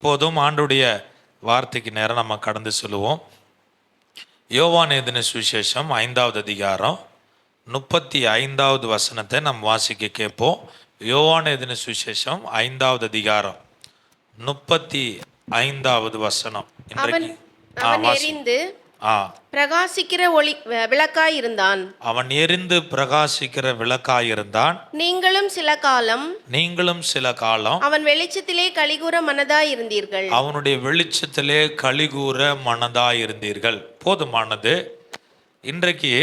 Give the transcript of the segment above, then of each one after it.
இப்போதும் ஆண்டுடைய வார்த்தைக்கு நேரம் நம்ம கடந்து சொல்லுவோம். யோவான் எழுதின சுவிசேஷம் 5வது அதிகாரம் 35வது வசனத்தை நாம் வாசிக்க கேட்போம். யோவான் எழுதின சுவிசேஷம் 5வது அதிகாரம் 35வது வசனம். பிரகாசிக்கிற ஒளி விளக்காய் இருந்தான். அவன் எரிந்து பிரகாசிக்கிற விளக்காய் இருந்தான். நீங்களும் சில காலம் அவன் வெளிச்சத்திலே களிகூற மனதாய் இருந்தீர்கள். அவனுடைய வெளிச்சத்திலே களிகூற மனதாய் இருந்தீர்கள். போதுமானது. இன்றைக்கு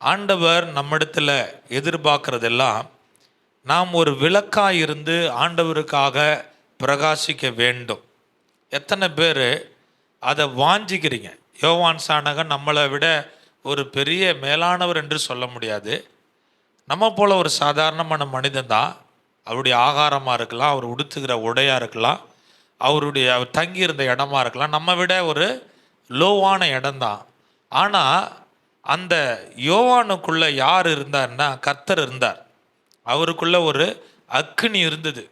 ஆண்டவர் நம்மிடத்தில் எதிர்பார்க்கறதெல்லாம் நாம் ஒரு விளக்காய் இருந்து ஆண்டவருக்காக பிரகாசிக்க வேண்டும். எத்தனை பேர் அதை வாஞ்சிக்கிறீங்க? யோவான் சாணகன் நம்மளை விட ஒரு பெரிய மேலானவர் என்று சொல்ல முடியாது. நம்ம போல் ஒரு சாதாரணமான மனிதன் தான். அவருடைய ஆகாரமாக இருக்கலாம், அவர் உடுத்துகிற உடையாக இருக்கலாம், அவர் தங்கியிருந்த இடமா இருக்கலாம், நம்ம விட ஒரு லோவான இடம்தான். ஆனால் அந்த யோவானுக்குள்ளே யார் இருந்தார்னா கர்த்தர் இருந்தார். அவருக்குள்ளே ஒரு அக்கினி இருந்தது.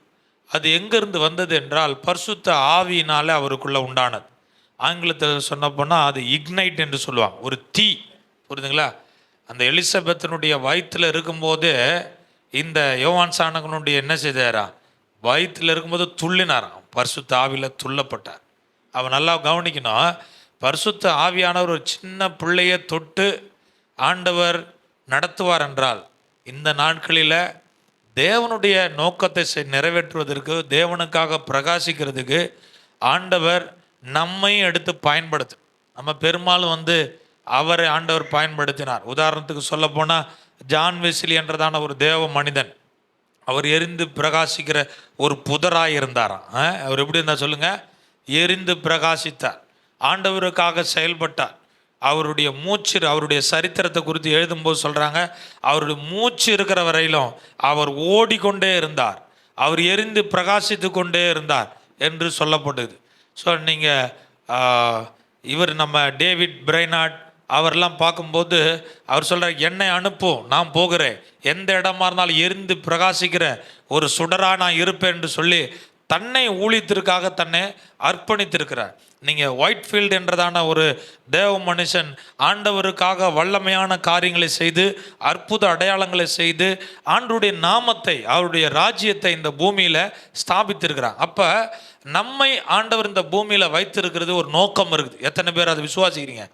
அது எங்கேருந்து வந்தது என்றால் பரிசுத்த ஆவியினாலே அவருக்குள்ளே உண்டானது. ஆங்கிலத்தில் சொன்ன போனால் அது இக்னைட் என்று சொல்லுவாங்க, ஒரு தீ. புரியுதுங்களா? அந்த எலிசபெத்தினுடைய வயிற்றில் இருக்கும்போது இந்த யோவான் சாணகனுடைய என்ன செய்தாரா, வயிற்றில் இருக்கும்போது துள்ளினாராம், பரிசுத்த ஆவியில் துள்ளப்பட்டார். அவன் நல்லா கவனிக்கணும். பரிசுத்த ஆவியானவர் ஒரு சின்ன பிள்ளையை தொட்டு ஆண்டவர் நடத்துவார் என்றால் இந்த நாட்களில் தேவனுடைய நோக்கத்தை நிறைவேற்றுவதற்கு, தேவனுக்காக பிரகாசிக்கிறதுக்கு ஆண்டவர் நம்மை எடுத்து பயன்படுத்து. நம்ம பெரும்பாலும் அவரை ஆண்டவர் பயன்படுத்தினார். உதாரணத்துக்கு சொல்ல போனால் ஜான் வெஸ்லி என்றதான ஒரு தேவ மனிதன், அவர் எரிந்து பிரகாசிக்கிற ஒரு புதராக இருந்தாராம். அவர் எப்படி இருந்தால் சொல்லுங்கள்? எரிந்து பிரகாசித்தார், ஆண்டவருக்காக செயல்பட்டார். அவருடைய மூச்சு, அவருடைய சரித்திரத்தை குறித்து எழுதும்போது சொல்கிறாங்க, அவருடைய மூச்சு இருக்கிற வரையிலும் அவர் ஓடிக்கொண்டே இருந்தார், அவர் எரிந்து பிரகாசித்து கொண்டே இருந்தார் என்று சொல்லப்படுது. ஸோ நீங்கள் நம்ம டேவிட் பிரைனாட் அவரெல்லாம் பார்க்கும்போது அவர் சொல்கிறார், என்னை அனுப்பும், நான் போகிறேன், எந்த இடமா இருந்தாலும் எரிந்து பிரகாசிக்கிற ஒரு சுடராக நான் இருப்பேன் என்று சொல்லி தன்னை ஊழியத்திற்காக தன்னை அர்ப்பணித்திருக்கிறார். நீங்கள் ஒயிட்ஃபீல்டு என்றதான ஒரு தேவ மனுஷன் ஆண்டவருக்காக வல்லமையான காரியங்களை செய்து, அற்புத அடையாளங்களை செய்து, ஆண்டவருடைய நாமத்தை, அவருடைய ராஜ்யத்தை இந்த பூமியில் ஸ்தாபித்திருக்கிறார். அப்போ நம்மை ஆண்டவர் இந்த பூமியில் வைத்திருக்கிறது ஒரு நோக்கம் இருக்குது. எத்தனை பேர் அதை விசுவாசிக்கிறீங்க?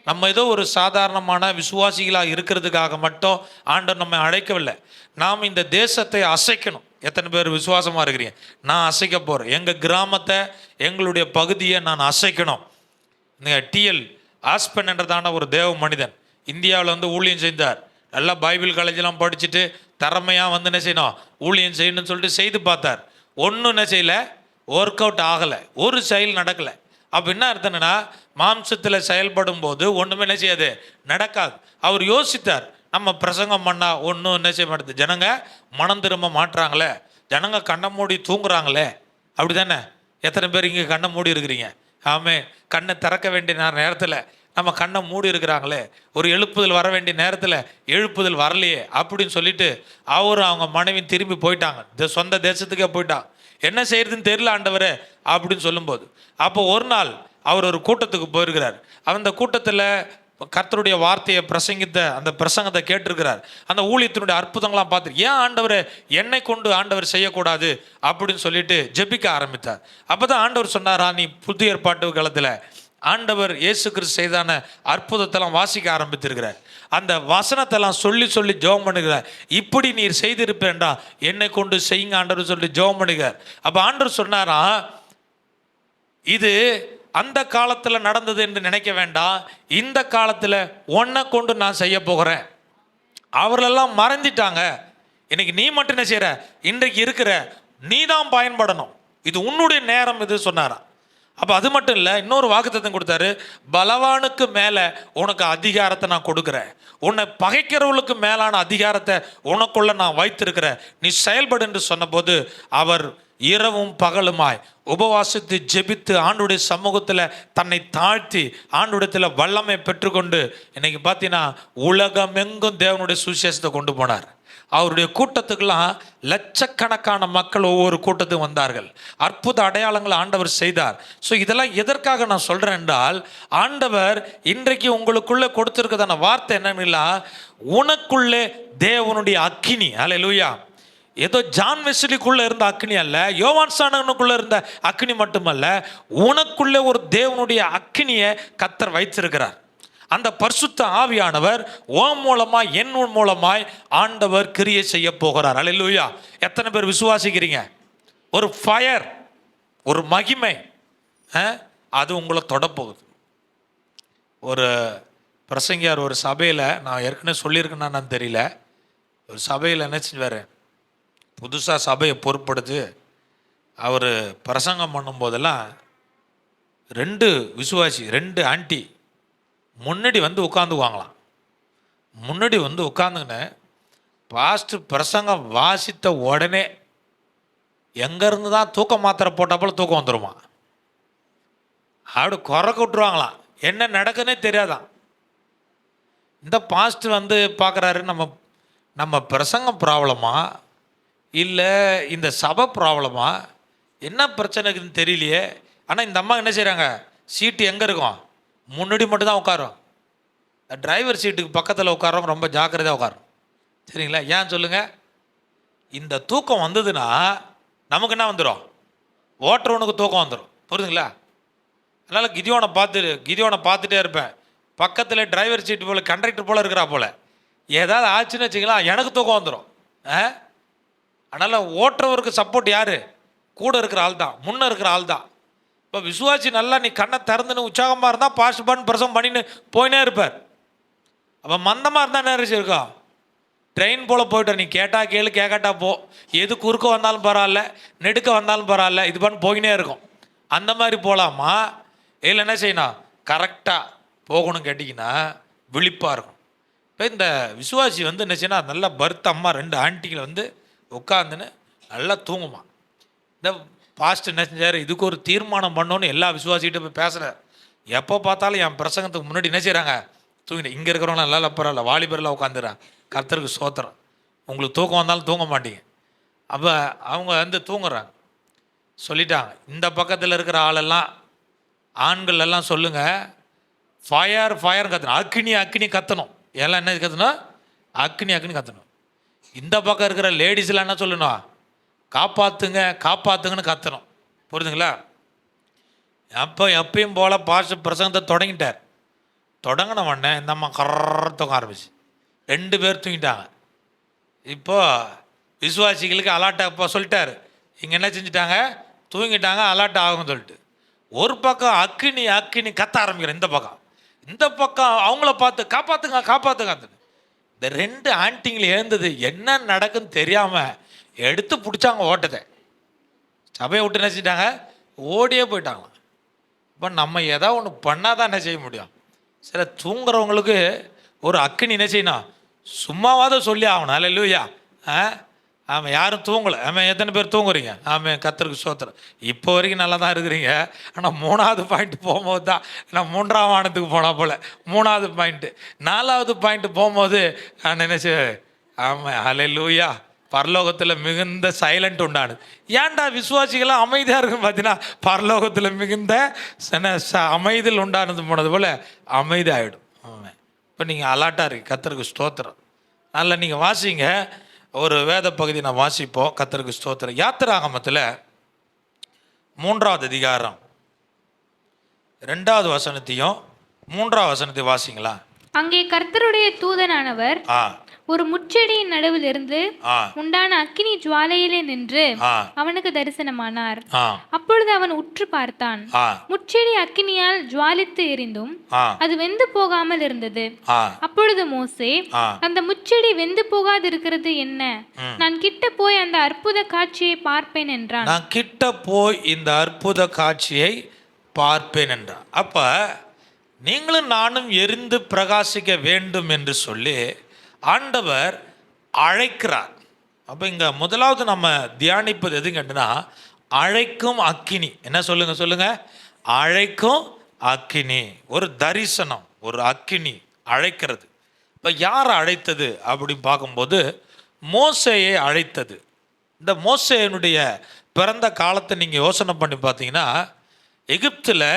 நம்ம ஏதோ ஒரு சாதாரணமான விசுவாசிகளாக இருக்கிறதுக்காக மட்டும் ஆண்டவர் நம்மை அழைக்கவில்லை. நாம் இந்த தேசத்தை அசைக்கணும். எத்தனை பேர் விசுவாசமாக இருக்கிறீங்க? நான் அசைக்க போகிறேன், எங்கள் கிராமத்தை, எங்களுடைய பகுதியை நான் அசைக்கணும். நீங்கள் டிஎல் ஆஸ்பன் என்றதான ஒரு தேவ மனிதன் இந்தியாவில் ஊழியம் செய்தார். நல்லா பைபிள் காலேஜெலாம் படிச்சுட்டு திறமையாக என்ன செய்யணும், ஊழியம் செய்யணும்னு சொல்லிட்டு செய்து பார்த்தார். ஒன்றும் என்ன செய்யலை, ஒர்க் அவுட் ஆகலை, ஒரு செயல் நடக்கலை. அப்போ என்ன அர்த்தம்னா, மாம்சத்தில் செயல்படும் போது ஒன்றுமே என்ன செய்யாது, நடக்காது. அவர் யோசித்தார், நம்ம பிரசங்கம் பண்ணால் ஒன்றும் என்ன செய்ய மாட்டேது, ஜனங்க மனம் திரும்ப மாட்டுறாங்களே, ஜனங்க கண்ணை மூடி தூங்குறாங்களே, அப்படி தானே? எத்தனை பேர் இங்கே கண்ணை மூடி இருக்கிறீங்க? ஆமே, கண்ணை திறக்க வேண்டிய நேரத்தில் நம்ம கண்ணை மூடி இருக்கிறாங்களே, ஒரு எழுப்புதல் வர வேண்டிய நேரத்தில் எழுப்புதல் வரலையே அப்படின்னு சொல்லிட்டு அவரும் அவங்க மனைவி திரும்பி போயிட்டாங்க, சொந்த தேசத்துக்கே போயிட்டாங்க. என்ன செய்யறதுன்னு தெரியல ஆண்டவரே அப்படின்னு சொல்லும்போது, அப்போ ஒரு நாள் அவர் ஒரு கூட்டத்துக்கு போயிருக்கிறார். அந்த கூட்டத்தில் கர்த்தருடைய வார்த்தையை பிரசங்கித்த அந்த பிரசங்கத்தை கேட்டிருக்கிறார். அந்த ஊழியத்தினுடைய அற்புதங்களாம் பார்த்து, ஏன் ஆண்டவரை என்னை கொண்டு ஆண்டவர் செய்யக்கூடாது அப்படின்னு சொல்லிட்டு ஜெபிக்க ஆரம்பித்தார். அப்போ தான் ஆண்டவர் சொன்னாரா, நீ புதிய ஏற்பாட்டு காலத்தில் ஆண்டவர் இயேசு கிறிஸ்து செய்தான அற்புதத்தெல்லாம் வாசிக்க ஆரம்பித்திருக்கிறார். அந்த வசனத்தெல்லாம் சொல்லி சொல்லி ஜெபம் பண்ணுகிறார். இப்படி நீர் செய்திருப்பேன்டா, என்னை கொண்டு செய்யுங்க ஆண்டவர் சொல்லி ஜெபம் பண்ணுகிறார். அப்போ ஆண்டவர் சொன்னாரா, இது அந்த காலத்தில் நடந்தது என்று நினைக்க வேண்டாம், இந்த காலத்தில் உன்னை கொண்டு நான் செய்ய போகிறேன். அவர்களெல்லாம் மறந்துட்டாங்க, இன்னைக்கு நீ மட்டும் என்ன செய்கிற, இன்றைக்கு இருக்கிற நீ தான் பயன்படணும், இது உன்னுடைய நேரம் இது சொன்னாராம். அப்போ அது மட்டும் இல்லை, இன்னொரு வாக்குத்தத்தம் கொடுத்தாரு, பலவானுக்கு மேலே உனக்கு அதிகாரத்தை நான் கொடுக்குறேன், உன்னை பகைக்கிறவர்களுக்கு மேலான அதிகாரத்தை உனக்குள்ள நான் வைத்திருக்கிறேன், நீ செயல்படு என்று சொன்னபோது அவர் இரவும் பகலுமாய் உபவாசித்து ஜெபித்து ஆண்டுடைய சமூகத்தில் தன்னை தாழ்த்தி ஆண்டுடத்தில் வல்லமை பெற்றுக்கொண்டு இன்னைக்கு பார்த்தீங்கன்னா உலகமெங்கும் தேவனுடைய சுவிசேஷத்தை கொண்டு போனார். அவருடைய கூட்டத்துக்கெல்லாம் லட்சக்கணக்கான மக்கள் ஒவ்வொரு கூட்டத்துக்கும் வந்தார்கள். அற்புத அடையாளங்களை ஆண்டவர் செய்தார். ஸோ இதெல்லாம் எதற்காக நான் சொல்கிறேன் என்றால், ஆண்டவர் இன்றைக்கு உங்களுக்குள்ளே கொடுத்துருக்கதான வார்த்தை என்னன்னா, உனக்குள்ளே தேவனுடைய அக்கினி. அல்லேலூயா. ஏதோ ஜான் வெஸ்லிக்குள்ளே இருந்த அக்கினி அல்ல, யோவான் ஸ்நானகனுக்குள்ளே இருந்த அக்கினி மட்டுமல்ல, உனக்குள்ளே ஒரு தேவனுடைய அக்கினியை கர்த்தர் வைத்திருக்கிறார். அந்த பரிசுத்த ஆவியானவர் ஓம் மூலமாய் என் மூலமாய் ஆண்டவர் கிரியை செய்ய போகிறார். அல்லேலூயா. எத்தனை பேர் விசுவாசிக்கிறீங்க? ஒரு ஃபயர், ஒரு மகிமை, அது உங்களை தொடப்போகுது. ஒரு பிரசங்கியார் ஒரு சபையில், நான் ஏற்கனவே சொல்லியிருக்கேன்னு தெரியல, ஒரு சபையில் என்ன செஞ்சார், புதுசாக சபையை பொறுப்படுத்து அவர் பிரசங்கம் பண்ணும்போதெல்லாம் 2 விசுவாசி 2 ஆண்டி முன்னாடி வந்து உட்காந்துக்குவாங்களாம். முன்னாடி வந்து உட்காந்துக்கின்னு பாஸ்ட் பிரசங்கம் வாசித்த உடனே எங்கேருந்து தான் தூக்க மாத்திரை போட்டால் போல தூக்கம் வந்துடுமா, அப்படி குறைக்க விட்டுருவாங்களாம். என்ன நடக்குன்னே தெரியாதான். இந்த பாஸ்ட் வந்து பார்க்குறாரு, நம்ம பிரசங்கம் ப்ராப்ளமா இல்லை இந்த சபை ப்ராப்ளமா, என்ன பிரச்சனைக்குன்னு தெரியலையே. ஆனால் இந்த அம்மா என்ன செய்கிறாங்க, சீட்டு எங்கே இருக்கும், முன்னாடி மட்டும்தான் உட்காரும். டிரைவர் சீட்டுக்கு பக்கத்தில் உட்காரோம், ரொம்ப ஜாக்கிரதையாக உட்காரும். சரிங்களா? ஏன் சொல்லுங்கள்? இந்த தூக்கம் வந்ததுன்னா நமக்கு என்ன வந்துடும், ஓட்டுறவனுக்கு தூக்கம் வந்துடும். புரியுதுங்களா? அதனால் கிதியோனை பார்த்துட்டே இருப்பேன். பக்கத்தில் டிரைவர் சீட்டு போல் கண்டக்டர் போல் இருக்கிறா போல், ஏதாவது ஆச்சுன்னு வச்சுக்கலாம் எனக்கு தூக்கம் வந்துடும். அதனால் ஓட்டுறவருக்கு சப்போர்ட் யார்? கூட இருக்கிற ஆள் தான், முன்னே இருக்கிற ஆள் தான். இப்போ விசுவாசி நல்லா நீ கண்ணை திறந்துன்னு உற்சாகமாக இருந்தால் பாஸ்ட் பண்ணி பிரசவம் பண்ணின்னு போயினே இருப்பார். அப்போ மந்தமாக இருந்தால் என்ன இருக்கும், ட்ரெயின் போல் போய்ட்டு நீ கேட்டால் கேளு, கேட்காட்டா போ, எது குறுக்க வந்தாலும் பரவாயில்ல, நெடுக்க வந்தாலும் பரவாயில்ல, இது பண்ணி போயினே இருக்கும். அந்த மாதிரி போகலாமா? இல்லை என்ன செய்யணும், கரெக்டாக போகணும் கேட்டிங்கன்னா விழிப்பாக இருக்கும். இப்போ இந்த விசுவாசி வந்து என்ன செய்யணும், நல்லா பர்த் அம்மா 2 ஆண்டிகளை வந்து உட்காந்துன்னு நல்லா தூங்குமா. இந்த பாஸ்ட் என்ன செஞ்சார், இதுக்கு ஒரு தீர்மானம் பண்ணோன்னு எல்லா விசுவாசிகிட்ட போய் பேசுகிறார். எப்போ பார்த்தாலும் என் பிரசங்கத்துக்கு முன்னாடி என்ன செய்கிறாங்க, தூங்கிட்டு. இங்கே இருக்கிறவங்க நல்லா பரவாயில்ல, வாலிபரெலாம் உட்காந்துறாங்க. கர்த்தருக்கு சோத்திரம். உங்களுக்கு தூக்கம் வந்தாலும் தூங்க மாட்டீங்க. அப்போ அவங்க வந்து தூங்குறாங்க. சொல்லிட்டாங்க, இந்த பக்கத்தில் இருக்கிற ஆளெல்லாம் ஆண்கள் எல்லாம் சொல்லுங்கள், ஃபயர் ஃபயர் கத்தணும், அக்னி அக்னி கத்தணும். எல்லாம் என்ன கத்தணும், அக்னி அக்னி கத்தணும். இந்த பக்கம் இருக்கிற லேடிஸ்லாம் என்ன சொல்லணும், காப்பாற்றுங்க காப்பாற்றுங்கன்னு கத்தணும். புரியுதுங்களா? எப்பயும் போல் பாஸ்ட் பிரசங்கத்தை தொடங்கிட்டார். தொடங்கின உடனே இந்த அம்மா தூங்க ஆரம்பிச்சு, 2 பேர் தூங்கிட்டாங்க. இப்போது விசுவாசிகளுக்கு அலாட்டை இப்போ சொல்லிட்டார், இங்கே என்ன செஞ்சுட்டாங்க, தூங்கிட்டாங்க, அலாட் ஆகும்னு சொல்லிட்டு. ஒரு பக்கம் அக்கினி அக்கினி கத்த ஆரம்பிக்கிறேன், இந்த பக்கம் அவங்கள பார்த்து காப்பாற்றுங்க காப்பாற்றுங்க. இந்த 2 ஆண்டிங்களும் எழுந்தது என்ன நடக்குன்னு தெரியாமல் எடுத்து பிடிச்சாங்க ஓட்டத்தை. சபையை விட்டு என்ன செஞ்சிட்டாங்க, ஓடியே போயிட்டாங்க. இப்போ நம்ம ஏதாவது ஒன்று பண்ணால் தான் என்ன செய்ய முடியும். சில தூங்குறவங்களுக்கு ஒரு அக்கினி என்ன செய்யணும், சும்மாவாத சொல்லி ஆகணும். அல்லேலூயா. ஆமாம், யாரும் தூங்கலை. ஆமாம், எத்தனை பேர் தூங்குறீங்க? ஆமாம், கர்த்தருக்கு ஸ்தோத்திரம். இப்போ வரைக்கும் நல்லா தான் இருக்கிறீங்க. ஆனால் 3வது பாயிண்ட் போகும்போது தான், நான் 3ஆம் வானத்துக்கு போனால் போல் 3வது பாயிண்ட்டு 4வது பாயிண்ட்டு போகும்போது நான் நினைச்சு, ஆமாம் அல்லேலூயா, பரலோகத்தில் மிகுந்த சைலண்ட் உண்டானது. ஏன்டா விசுவாசிகளாம் அமைதியாக இருக்குன்னு பார்த்தீங்கன்னா, பரலோகத்தில் மிகுந்த அமைதியில் உண்டானது போனது போல் அமைதி ஆகிடும். ஆமாம். இப்போ நீங்கள் அலாட்டாக இருக்கு. கர்த்தருக்கு ஸ்தோத்திரம். நல்லா நீங்கள் வாசிங்க. ஒரு வேத பகுதி நான் வாசிப்போம். கர்த்தருக்கு ஸ்தோத்திரம். யாத்திராகமத்தில் 3வது அதிகாரம் 2வது வசனத்தையும் 3வது வசனத்தையும் வாசிங்களா. அங்கே கர்த்தருடைய தூதனானவர் ஒரு முச்செடியின் நடுவில் இருந்து உண்டான அக்கினி ஜுவாலையிலே நின்று அவனுக்கு தரிசனமானார். அப்பொழுது அவன் உற்று பார்த்தான். முச்செடி அக்கினியால் ஜுவாலித்து எரிந்தும் அது வெந்து போகாமல் இருந்தது. அப்பொழுது மோசே, அந்த முச்செடி வெந்து போகாதிருக்கிறது என்ன? நான் கிட்ட போய் அந்த அற்புத காட்சியை பார்ப்பேன் என்றான். நான் கிட்ட போய் இந்த அற்புத காட்சியை பார்ப்பேன் என்றான். அப்ப நீங்களும் நானும் எரிந்து பிரகாசிக்க வேண்டும் என்று சொல்லி ஆண்டவர் அழைக்கிறார். அப்போ இங்கே முதலாவது நம்ம தியானிப்பது எதுன்னு கேட்டோன்னா, அழைக்கும் அக்கினி. என்ன சொல்லுங்க, அழைக்கும் அக்கினி. ஒரு தரிசனம், ஒரு அக்கினி அழைக்கிறது. இப்போ யார் அழைத்தது அப்படின்னு பார்க்கும்போது மோசேயை அழைத்தது. இந்த மோசேயினுடைய பிறந்த காலத்தை நீங்கள் யோசனை பண்ணி பார்த்தீங்கன்னா, எகிப்தில்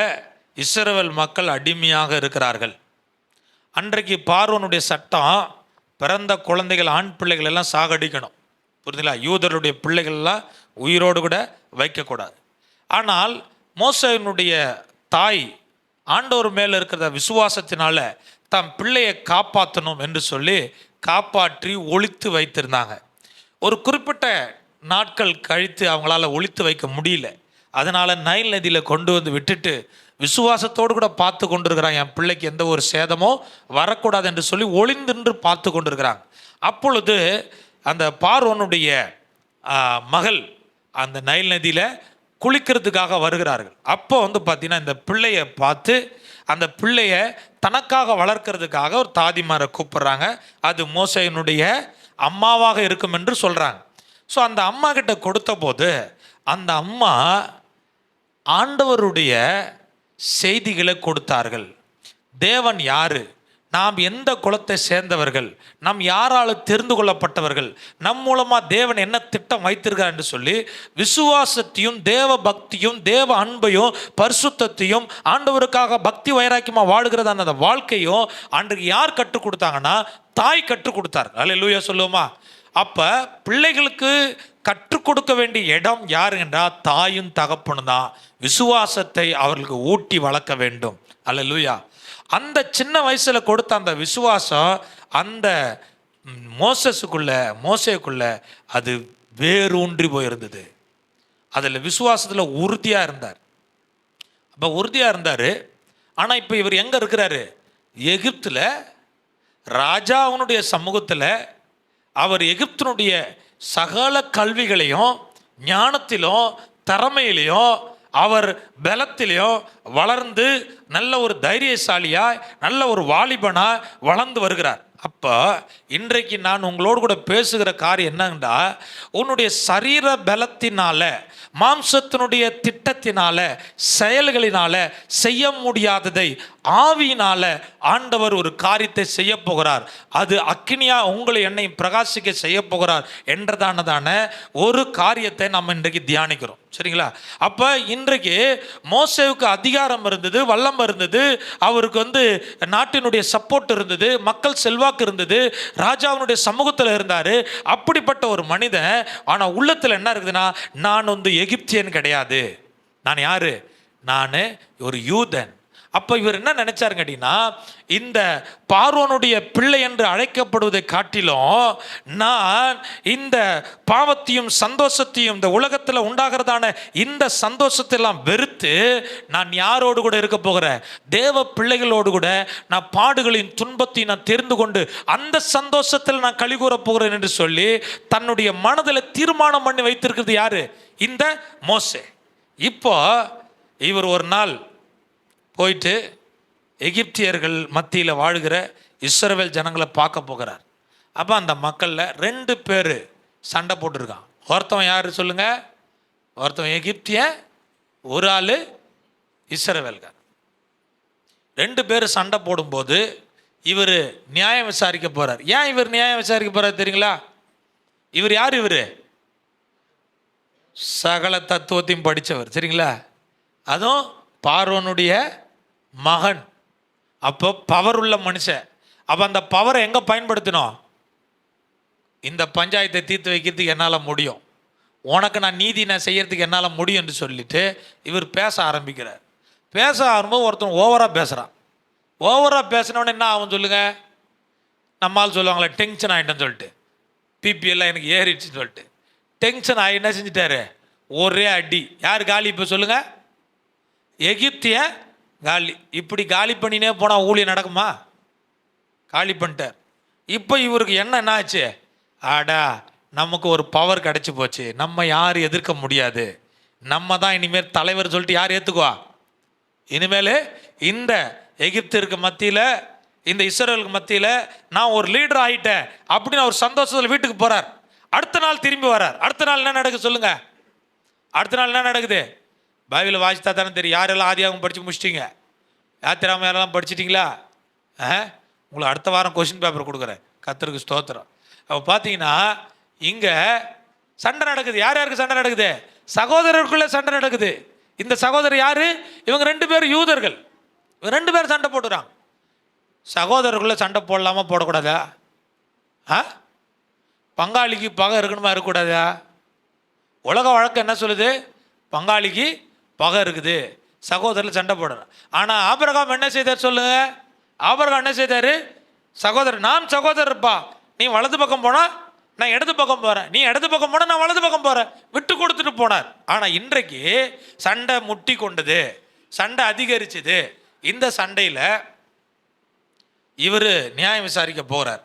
இஸ்ரவேல் மக்கள் அடிமையாக இருக்கிறார்கள். அன்றைக்கு பார்வோனுடைய சட்டம் பிறந்த குழந்தைகள், ஆண் பிள்ளைகள் எல்லாம் சாகடிக்கணும். புரியுதுங்களா? யூதருடைய பிள்ளைகள்லாம் உயிரோடு கூட வைக்கக்கூடாது. ஆனால் மோசேயினுடைய தாய் ஆண்டவர் மேலே இருக்கிற விசுவாசத்தினால தம் பிள்ளையை காப்பாற்றணும் என்று சொல்லி காப்பாற்றி ஒளித்து வைத்திருந்தாங்க. ஒரு குறிப்பிட்ட நாட்கள் கழித்து அவங்களால ஒளித்து வைக்க முடியல. அதனால் நைல் நதியில் கொண்டு வந்து விட்டுட்டு விசுவாசத்தோடு கூட பார்த்து கொண்டிருக்கிறாங்க. என் பிள்ளைக்கு எந்த ஒரு சேதமோ வரக்கூடாது என்று சொல்லி ஒளிந்தின்று பார்த்து கொண்டிருக்கிறாங்க. அப்பொழுது அந்த பார்வோனுடைய மகள் அந்த நைல் நதியில் குளிக்கிறதுக்காக வருகிறார்கள். அப்போ பார்த்தீங்கன்னா இந்த பிள்ளையை பார்த்து அந்த பிள்ளைய தனக்காக வளர்க்கறதுக்காக ஒரு தாதிமாரை கூப்பிட்றாங்க. அது மோசேயினுடைய அம்மாவாக இருக்கும் என்று சொல்கிறாங்க. ஸோ அந்த அம்மா கிட்ட கொடுத்த போது அந்த அம்மா ஆண்டவருடைய செய்திகளை கொடுத்தார்கள். தேவன் யாரு, நாம் எந்த குலத்தை சேர்ந்தவர்கள், நாம் யாரால் தெரிந்து கொள்ளப்பட்டவர்கள், நம் மூலமாக தேவன் என்ன திட்டம் வைத்திருக்கார் என்று சொல்லி விசுவாசத்தையும் தேவ பக்தியும் தேவ அன்பையும் பரிசுத்தத்தையும் ஆண்டவருக்காக பக்தி வைராக்கியமாக வாழுகிறதா அந்த வாழ்க்கையும் அன்றைக்கு யார் கற்றுக் கொடுத்தாங்கன்னா தாய் கற்றுக் கொடுத்தார். அல்லேலூயா சொல்லுவோமா? அப்போ பிள்ளைகளுக்கு கற்றுக் கொடுக்க வேண்டிய இடம் யாரு என்றால் தாயும் தகப்பனும் தான். விசுவாசத்தை அவர்களுக்கு ஊட்டி வளர்க்க வேண்டும். அல்லேலூயா. அந்த சின்ன வயசில் கொடுத்த அந்த விசுவாசம் அந்த மோசேக்குள்ள அது வேரூன்றி போயிருந்தது. அதில் விசுவாசத்தில் உறுதியாக இருந்தார். அப்போ உறுதியாக இருந்தார். ஆனால் இப்போ இவர் எங்கே இருக்கிறாரு? எகிப்தில் ராஜா அவனுடைய சமூகத்தில் அவர் எகிப்தினுடைய சகல கல்விகளையும் ஞானத்திலும் திறமையிலையும் அவர் பலத்திலையும் வளர்ந்து நல்ல ஒரு தைரியசாலியாய் நல்ல ஒரு வாலிபனாய் வளர்ந்து வருகிறார். அப்போ இன்றைக்கு நான் உங்களோடு கூட பேசுகிற காரியம் என்னன்னா, உன்னுடைய சரீர பலத்தினால மாம்சத்தினுடைய திட்டத்தினால செயல்களினால செய்ய முடியாததை ஆவியினால ஆண்டவர் ஒரு காரியத்தை செய்ய போகிறார். அது அக்கினியா உங்களை என்னையும் பிரகாசிக்க செய்ய போகிறார் என்றதானதான ஒரு காரியத்தை நம்ம இன்றைக்கு தியானிக்கிறோம். சரிங்களா? அப்போ இன்றைக்கு மோசேவுக்கு அதிகாரம் இருந்தது, வல்லம் இருந்தது, அவருக்கு நாட்டினுடைய சப்போர்ட் இருந்தது, மக்கள் செல்வாக்கு இருந்தது, ராஜாவினுடைய சமூகத்தில் இருந்தார். அப்படிப்பட்ட ஒரு மனிதன் ஆனால் உள்ளத்தில் என்ன இருக்குதுன்னா, நான் எகிப்தியன் கிடையாது, நான் யாரு? நான் ஒரு யூதன். அப்போ இவர் என்ன நினைச்சாருங்க அப்படின்னா, இந்த பார்வோனுடைய பிள்ளை என்று அழைக்கப்படுவதை காட்டிலும் நான் இந்த பாவத்தையும் சந்தோஷத்தையும் இந்த உலகத்தில் உண்டாகிறதான இந்த சந்தோஷத்தெல்லாம் வெறுத்து நான் யாரோடு கூட இருக்க போகிறேன்? தேவ பிள்ளைகளோடு கூட நான் பாடுகளின் துன்பத்தையும் நான் தெரிந்து கொண்டு அந்த சந்தோஷத்தில் நான் கலிகூற போகிறேன் என்று சொல்லி தன்னுடைய மனதில் தீர்மானம் பண்ணி வைத்திருக்கிறது யாரு? இந்த மோசே. இப்போ இவர் ஒரு நாள் போயிட்டு எகிப்தியர்கள் மத்தியில் வாழ்கிற இஸ்ரவேல் ஜனங்களை பார்க்க போகிறார். அப்போ அந்த மக்களில் 2 பேர் சண்டை போட்டிருக்கான். ஒருத்தவன் யார் சொல்லுங்க? ஒருத்தவன் எகிப்தியன், ஒரு ஆள் இஸ்ரவேல்கார். 2 பேர் சண்டை போடும்போது இவர் நியாயம் விசாரிக்க போகிறார். ஏன் இவர் நியாயம் விசாரிக்க போகிறார் தெரியுங்களா? இவர் யார்? இவர் சகல தத்துவத்தையும் படித்தவர். சரிங்களா? அதுவும் பார்வோனுடைய மகன். அப்போ பவர் உள்ள மனுஷன். அப்போ அந்த பவரை எங்கே பயன்படுத்தணும்? இந்த பஞ்சாயத்தை தீர்த்து வைக்கிறதுக்கு என்னால் முடியும், உனக்கு நான் நீதி நான் செய்யறதுக்கு என்னால் முடியும் என்று சொல்லிட்டு இவர் பேச ஆரம்பிக்கிறார். பேச ஆரம்பம் ஒருத்தன் ஓவராக பேசுகிறான். ஓவராக பேசினோன்னு என்ன ஆகும் சொல்லுங்க? நம்மால் சொல்லுவாங்களே டென்ஷன் ஆகிட்டேன்னு சொல்லிட்டு, பிபிஎல்லாம் எனக்கு ஏறிடுச்சுன்னு சொல்லிட்டு டென்ஷன் ஆகி என்ன செஞ்சிட்டாரு? ஒரே அடி. யார் காலி? இப்போ சொல்லுங்க. எகிப்திய காலி. இப்படி காலி பண்ணினே போனால் ஊழியம் நடக்குமா? காலி பண்ணிட்டார். இப்போ இவருக்கு என்ன ஆச்சு? ஆடா, நமக்கு ஒரு பவர் கிடச்சி போச்சு, நம்ம யார் எதிர்க்க முடியாது, நம்ம தான் இனிமேல் தலைவர் சொல்லிட்டு யார் ஏற்றுக்குவா? இனிமேல் இந்த எகிப்திற்கு மத்தியில் இந்த இஸ்ரவேலுக்கு மத்தியில் நான் ஒரு லீடர் ஆகிட்டேன் அப்படின்னு அவர் சந்தோஷத்தில் வீட்டுக்கு போகிறார். அடுத்த நாள் திரும்பி வரார். அடுத்த நாள் என்ன நடக்குது சொல்லுங்க? அடுத்த நாள் என்ன நடக்குது? பைபிளை வாசித்தா தானே தெரியும். யாரெல்லாம் ஆதியாகமம் படித்து முடிச்சிட்டிங்க? யாத்திராமம் யாரெல்லாம் படிச்சிட்டிங்களா? உங்களுக்கு அடுத்த வாரம் கொஸ்டின் பேப்பர் கொடுக்குறேன். கர்த்தருக்கு ஸ்தோத்திரம். அப்போ பார்த்தீங்கன்னா இங்க சண்டை நடக்குது. யார் யாருக்கு சண்டை நடக்குது? சகோதரருக்குள்ள சண்டை நடக்குது. இந்த சகோதரர் யாரு? இவங்க 2 பேரும் யூதர்கள். இவங்க 2 பேரும் சண்டை போட்டுறாங்க. சகோதரருக்குள்ள சண்டை போடலாமா போடக்கூடாதா? பங்காளிக்கு பகை இருக்கணுமா இருக்கக்கூடாதா? உலக வழக்கம் என்ன சொல்லுது? பங்காளிக்கு பகை இருக்குது, சகோதரர் சண்டை போடுறான். ஆனால் ஆபிரகாம் என்ன செய்தார் சொல்லுங்க? ஆபிரகாம் என்ன செய்தார்? சகோதரர், நான் சகோதரர்ப்பா, நீ வலது பக்கம் போனா நான் இடது பக்கம் போகிறேன், நீ இடது பக்கம் போனால் நான் வலது பக்கம் போகிறேன், விட்டு கொடுத்துட்டு போனார். ஆனால் இன்றைக்கு சண்டை முட்டி கொண்டது, சண்டை அதிகரிச்சுது. இந்த சண்டையில் இவர் நியாயம் விசாரிக்க போகிறார்.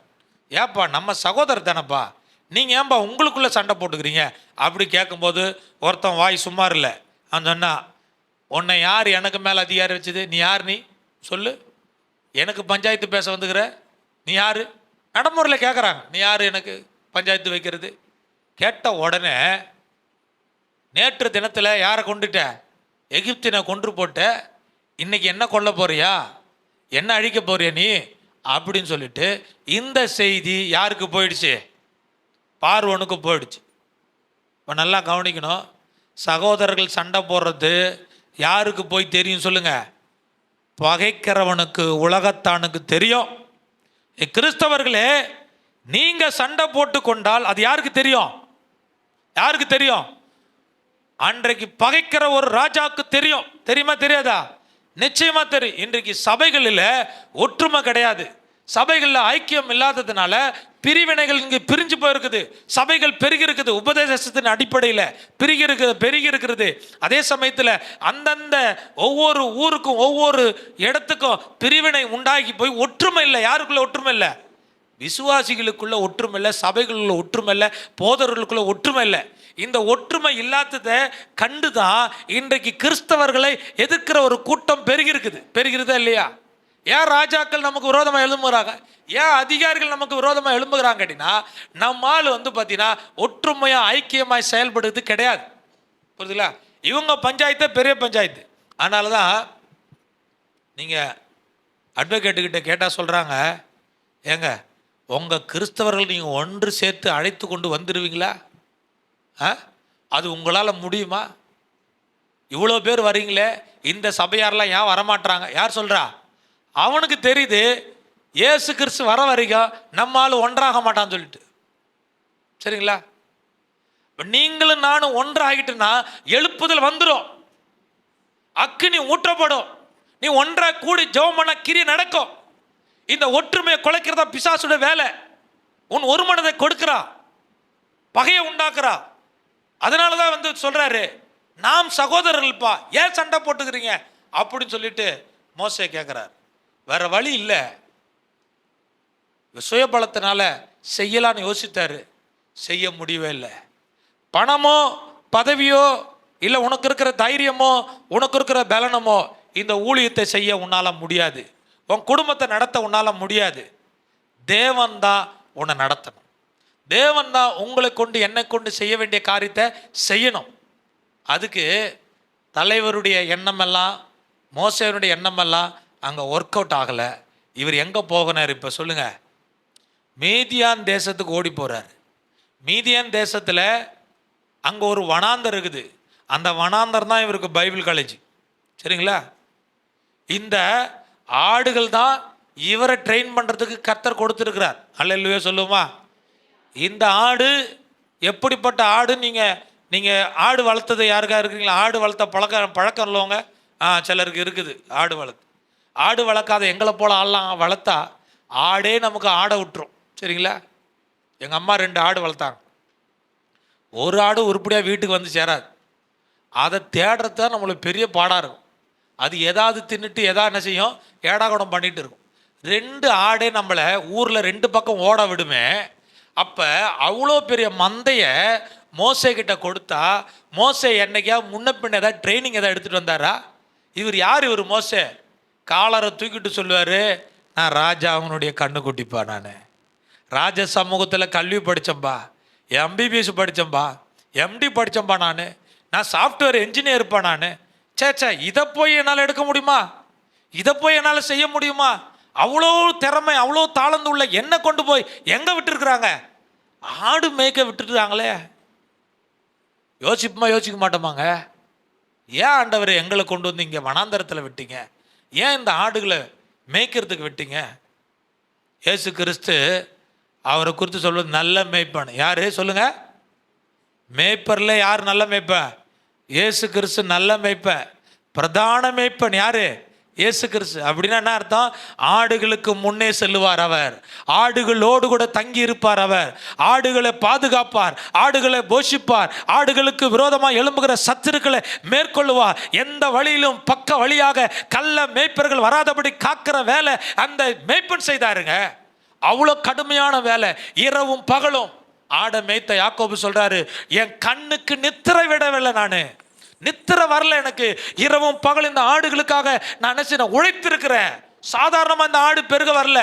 ஏப்பா நம்ம சகோதரர் தானப்பா, நீங்கள் ஏன்பா உங்களுக்குள்ளே சண்டை போட்டுக்கிறீங்க அப்படி கேட்கும்போது ஒருத்தன் வாய் சும்மா இல்லை. அவன் சொன்னா, உன்னை யார் எனக்கு மேலே அதிகாரம் வச்சுது? நீ யார்? நீ சொல்லு. எனக்கு பஞ்சாயத்து பேச வந்துக்கிற நீ யார்? நடைமுறையில் கேட்குறாங்க, நீ யார் எனக்கு பஞ்சாயத்து வைக்கிறது? கேட்ட உடனே நேற்று தினத்தில் யாரை கொண்டுட்ட? எகிப்தினை கொன்று போட்ட, இன்னைக்கு என்ன கொல்ல போறியா, என்ன அழிக்க போறியா நீ அப்படின்னு சொல்லிட்டு இந்த செய்தி யாருக்கு போயிடுச்சு? பார்வோனுக்கு போயிடுச்சு. இப்போ நல்லா கவனிக்கணும், சகோதரர்கள் சண்டை போடுறது யாருக்கு போய் தெரியும் சொல்லுங்க? பகைக்கிறவனுக்கு, உலகத்தானுக்கு தெரியும். கிறிஸ்தவர்களே, நீங்க சண்டை போட்டு கொண்டால் அது யாருக்கு தெரியும்? யாருக்கு தெரியும்? அன்றைக்கு பகைக்கிற ஒரு ராஜாவுக்கு தெரியும். தெரியுமா தெரியாதா? நிச்சயமா தெரியும். இன்றைக்கு சபைகளில் ஒற்றுமை கிடையாது, சபைகளில் ஐக்கியம் இல்லாததுனால பிரிவினைகள் இங்கு பிரிஞ்சு போயிருக்குது. சபைகள் பெருகி இருக்குது, உபதேசத்தின் அடிப்படையில் பெருகி இருக்கிறது. அதே சமயத்தில் அந்தந்த ஒவ்வொரு ஊருக்கும் ஒவ்வொரு இடத்துக்கும் பிரிவினை உண்டாகி போய் ஒற்றுமை இல்லை. யாருக்குள்ள ஒற்றுமை இல்லை? விசுவாசிகளுக்குள்ள ஒற்றுமை இல்லை, சபைகளுக்குள்ள ஒற்றுமை இல்லை, போதர்களுக்குள்ள ஒற்றுமை இல்லை. இந்த ஒற்றுமை இல்லாததை கண்டுதான் இன்றைக்கு கிறிஸ்தவர்களை எதிர்க்கிற ஒரு கூட்டம் பெருகிறதா இல்லையா? ஏன் ராஜாக்கள் நமக்கு விரோதமாக எழும்புகிறாங்க? ஏன் அதிகாரிகள் நமக்கு விரோதமாக எழும்புகிறாங்க அப்படின்னா, நம்மால் பார்த்தீங்கன்னா ஒற்றுமையாக ஐக்கியமாய் செயல்படுறது கிடையாது. புரியுதுங்களா? இவங்க பஞ்சாயத்து பெரிய பஞ்சாயத்து. அதனால தான் நீங்கள் அட்வொகேட்டுக்கிட்ட கேட்டால் சொல்கிறாங்க, ஏங்க உங்கள் கிறிஸ்தவர்கள் நீங்கள் ஒன்று சேர்த்து அழைத்து கொண்டு வந்துடுவீங்களா? அது உங்களால் முடியுமா? இவ்வளோ பேர் வரீங்களே, இந்த சபையாரெலாம் ஏன் வரமாட்டாங்க? யார் சொல்கிறா? அவனுக்கு தெரியுது இயேசு கிறிஸ்து வர வரைக்கும் நம்மால் ஒன்றாக மாட்டான்னு சொல்லிட்டு. சரிங்களா? நீங்களும் நானும் ஒன்றாகிட்டுனா எழுப்புதல் வந்துடும், அக்கினி ஊற்றப்படும், நீ ஒன்றாக கூடி ஜெபம் பண்ண கிரி நடக்கும். இந்த ஒற்றுமையை குலைக்கிறதா பிசாசுடைய வேலை. உன் ஒரு மனதை கொடுக்கிறா, பகையை உண்டாக்குறா. அதனால தான் சொல்றாரு, நாம் சகோதரர்கள்ப்பா, ஏன் சண்டை போட்டுக்கிறீங்க அப்படின்னு சொல்லிட்டு மோசே கேட்கிறார். வேற வழி இல்லை, சுயபலத்தினால செய்யலான்னு யோசித்தாரு, செய்ய முடியவே இல்லை. பணமோ பதவியோ இல்லை உனக்கு இருக்கிற தைரியமோ உனக்கு இருக்கிற பலனமோ இந்த ஊழியத்தை செய்ய உன்னால முடியாது, உன் குடும்பத்தை நடத்த உன்னால முடியாது. தேவன் தான் உன்னை நடத்தணும், தேவன் தான் உங்களை கொண்டு என்னை கொண்டு செய்ய வேண்டிய காரியத்தை செய்யணும். அதுக்கு தலைவருடைய எண்ணமெல்லாம் மோசேனுடைய எண்ணமெல்லாம் அங்கே ஒர்க் அவுட் ஆகலை. இவர் எங்கே போகணும் இப்போ சொல்லுங்க? மீதியான் தேசத்துக்கு ஓடி போகிறார். மீதியான் தேசத்தில் அங்கே ஒரு வனாந்தர் இருக்குது, அந்த வனாந்தர் தான் இவருக்கு பைபிள் காலேஜ். சரிங்களா? இந்த ஆடுகள் தான் இவரை ட்ரெயின் பண்ணுறதுக்கு கர்த்தர் கொடுத்துருக்கிறார். அல்லேலூயா சொல்லுமா? இந்த ஆடு எப்படிப்பட்ட ஆடு? நீங்கள் ஆடு வளர்த்தது யாருக்கா இருக்கிறீங்களா? ஆடு வளர்த்த பழக்கம் இல்லவங்க சிலருக்கு இருக்குது. ஆடு வளர்க்காத எங்களை போல் ஆடலாம் வளர்த்தா ஆடே நமக்கு ஆடை விட்டுரும். சரிங்களா? எங்கள் அம்மா 2 ஆடு வளர்த்தாங்க. ஒரு ஆடு உருப்படியாக வீட்டுக்கு வந்து சேராது, அதை தேடுறது தான் நம்மளுக்கு பெரிய பாடாக இருக்கும். அது ஏதாவது தின்னுட்டு ஏதாவது என்ன செய்யும், ஏடாகுடம் பண்ணிகிட்டு இருக்கும். 2 ஆடே நம்மளை ஊரில் 2 பக்கம் ஓட விடுமே. அப்போ அவ்வளோ பெரிய மந்தையை மோசே கிட்ட கொடுத்தா மோசே என்னைக்கா முன்ன பின்ன ஏதாவது ட்ரைனிங் ஏதாவது எடுத்துகிட்டு வந்தாரா? இவர் யார்? இவர் மோசே காலரை தூக்கிட்டு சொல்லுவார், நான் ராஜா அவனுடைய கண்ணுக்குட்டிப்பா, நான் ராஜ சமூகத்தில் கல்வி படித்தேன்பா, எம்பிபிஎஸ் படித்தேன்பா, எம்டி படித்தேன்பா, நான் சாஃப்ட்வேர் என்ஜினியர்ப்பா, நான் சேச்சா இதை போய் என்னால் எடுக்க முடியுமா? இதை போய் என்னால் செய்ய முடியுமா? அவ்வளோ திறமை அவ்வளோ தாளந்து உள்ள என்னை கொண்டு போய் எங்கே விட்டுருக்குறாங்க? ஆடு மேய்க்க விட்டுட்டுறாங்களே, யோசிக்க மாட்டோமாங்க? ஏன் ஆண்டவரை எங்களை கொண்டு வந்து இங்கே வனாந்தரத்தில் விட்டீங்க? ஏன் இந்த ஆடுகளை மேய்க்கிறதுக்கு விட்டீங்க? இயேசு கிறிஸ்து அவரை குறித்து சொல்வது நல்ல மேய்ப்பன். யாரு சொல்லுங்க? மேய்ப்பர்ல யார் நல்ல மேய்ப்பன்? இயேசு கிறிஸ்து நல்ல மேய்ப்பன். பிரதான மேய்ப்பன் யாரு? இயேசு கிறிஸ்து. அப்படின்னா என்ன அர்த்தம்? ஆடுகளுக்கு முன்னே செல்லுவார் அவர், ஆடுகளோடு கூட தங்கி இருப்பார் அவர், ஆடுகளை பாதுகாப்பார், ஆடுகளை போஷிப்பார், ஆடுகளுக்கு விரோதமாக எழும்புகிற சத்துருக்களை மேற்கொள்ளுவார். எந்த வழியிலும் பக்க வழியாக கள்ள மேய்ப்பர்கள் வராதபடி காக்கிற வேலை அந்த மேய்ப்பன் செய்தாருங்க. அவ்வளோ கடுமையான வேலை, இரவும் பகலும். ஆடை மேய்த்த யாக்கோபு சொல்றாரு, என் கண்ணுக்கு நித்திரை விடவில்லை, நான் நித்திரை வரல எனக்கு, இரவும் பகல் இந்த ஆடுகளுக்காக நான் என்ன செய்ய உழைத்திருக்கிறேன். சாதாரணமா இந்த ஆடு பெருக வரல,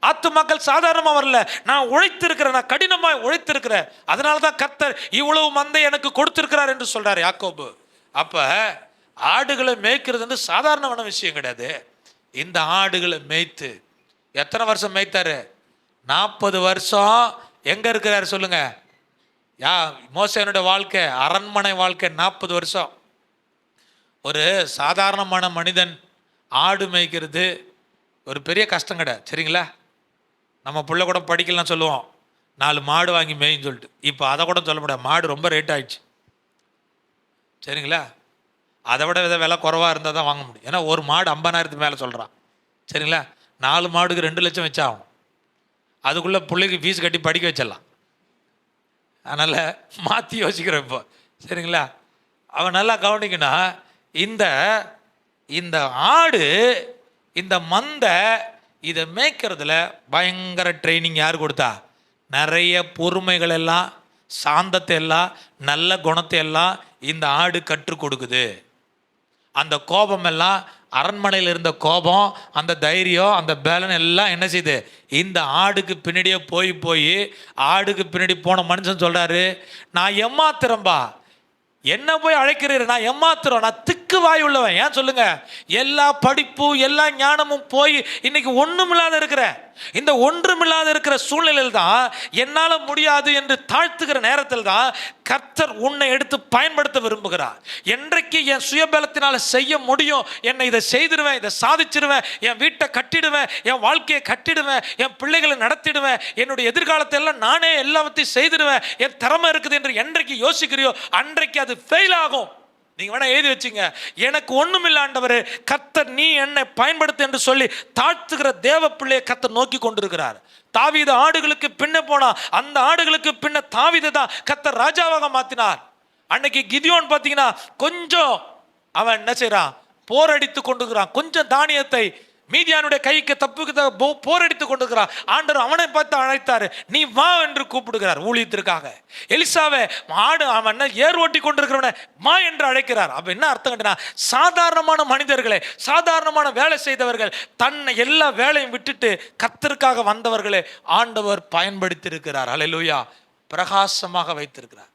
ஆத்து மக்கள் சாதாரணமா வரல, நான் உழைத்திருக்கிறேன், நான் கடினமாக உழைத்திருக்கிறேன், அதனாலதான் கர்த்தர் இவ்வளவு மந்தை எனக்கு கொடுத்திருக்கிறார் என்று சொல்றாரு யாக்கோபு. அப்ப ஆடுகளை மேய்க்கிறது வந்து சாதாரணமான விஷயம் கிடையாது. இந்த ஆடுகளை மேய்த்து எத்தனை வருஷம் மேய்த்தாரு? 40 வருஷம். எங்க இருக்கிறாரு சொல்லுங்க? மோசேனுடைய வாழ்க்கை அரண்மனை வாழ்க்கை 40 வருஷம். ஒரு சாதாரணமான மனிதன் ஆடு மேய்க்கிறது ஒரு பெரிய கஷ்டம் கிடையாது, சரிங்களா? நம்ம பிள்ளை கூட படிக்கலாம் சொல்லுவோம், 4 மாடு வாங்கி மேய்ன்னு சொல்லிட்டு. இப்போ அதை கூட சொல்ல முடியாது, மாடு ரொம்ப ரேட் ஆயிடுச்சு, சரிங்களா? அதை விட விலை குறைவாக இருந்தால் தான் வாங்க முடியும். ஏன்னா ஒரு மாடு 50,000 மேலே சொல்கிறான், சரிங்களா? 4 மாடுக்கு 2 லட்சம் வச்சாகும். அதுக்குள்ளே பிள்ளைக்கு ஃபீஸ் கட்டி படிக்க வச்சிடலாம். அதனால் மாற்றி யோசிக்கிறேன் இப்போ, சரிங்களா? அவன் நல்லா கவனிக்கணும். இந்த ஆடு, இந்த மந்தை, இதை மேய்க்கிறதுல பயங்கர ட்ரைனிங் யார் கொடுத்தா? நிறைய பொறுமைகள் எல்லாம், சாந்தத்தை எல்லாம், நல்ல குணத்தை எல்லாம் இந்த ஆடு கற்றுக் கொடுக்குது. அந்த கோபம் எல்லாம், அரண்மனையில் இருந்த கோபம், அந்த தைரியம், அந்த பேலன் எல்லாம் என்ன செய்யுது? இந்த ஆடுக்கு பின்னாடியே போய் ஆடுக்கு பின்னாடி போன மனுஷன் சொல்றாரு, நான் எம்மாத்திரம்பா, என்ன போய் அழைக்கிறீர்? நான் எம்மாத்திரம், நான் திக்கு வாய் உள்ளவன். ஏன் சொல்லுங்க? எல்லா படிப்பும் எல்லா ஞானமும் போய் இன்னைக்கு ஒன்றுமில்லாத இருக்கிறேன். இந்த ஒன்றுமில்லாத இருக்கிற சூழ்நிலையில் தான், என்னால் முடியாது என்று தாழ்த்துகிற நேரத்தில் தான் கர்த்தர் உன்னை எடுத்து பயன்படுத்த விரும்புகிறார். என்றைக்கு என் சுயபலத்தினால செய்ய முடியும், என்னை இதை செய்திடுவேன், இதை சாதிச்சிடுவேன், என் வீட்டை கட்டிடுவேன், என் வாழ்க்கையை கட்டிடுவேன், என் பிள்ளைகளை நடத்திடுவேன், என்னுடைய எதிர்காலத்தை எல்லாம் நானே எல்லாத்தையும் செய்திடுவேன், என் திறமை இருக்குது என்று என்றைக்கு யோசிக்கிறியோ அன்றைக்கு அது ஃபெயில் ஆகும். நீங்க வேணா எழுதி வச்சுங்க, எனக்கு ஒண்ணுமில்லை ஆண்டவரே, கர்த்தர் நீ என்னை பயன்படுத்து என்று சொல்லி தாழ்த்துகிற தேவ பிள்ளையை கர்த்தர் நோக்கி கொண்டிருக்கிறார். தாவீது ஆடுகளுக்கு பின்ன போனா, அந்த ஆடுகளுக்கு பின்ன தாவீது தான் கர்த்தர் ராஜாவாக மாத்தினார். அன்னைக்கு கிதியோன் பார்த்தீங்கன்னா கொஞ்சம் அவன் என்ன செய்யறான்? போரடித்து கொண்டிருக்கிறான். கொஞ்சம் தானியத்தை மீதியானுடைய கைக்கு தப்புக்கு போரடித்து கொண்டிருக்கிறார். ஆண்டவர் அவனை பார்த்து அழைத்தாரு, நீ வா என்று கூப்பிடுகிறார் ஊழியத்திற்காக. எலிசாவை ஆடு அவன் ஏர் ஓட்டி கொண்டிருக்கிறவனை மா என்று அழைக்கிறார். அப்ப என்ன அர்த்தம் கேட்டா, சாதாரணமான மனிதர்களை, சாதாரணமான வேலை செய்தவர்கள், தன்னை எல்லா வேலையும் விட்டுட்டு கர்த்தருக்காக வந்தவர்களை ஆண்டவர் பயன்படுத்தி இருக்கிறார். அல்லேலூயா. பிரகாசமாக வைத்திருக்கிறார்.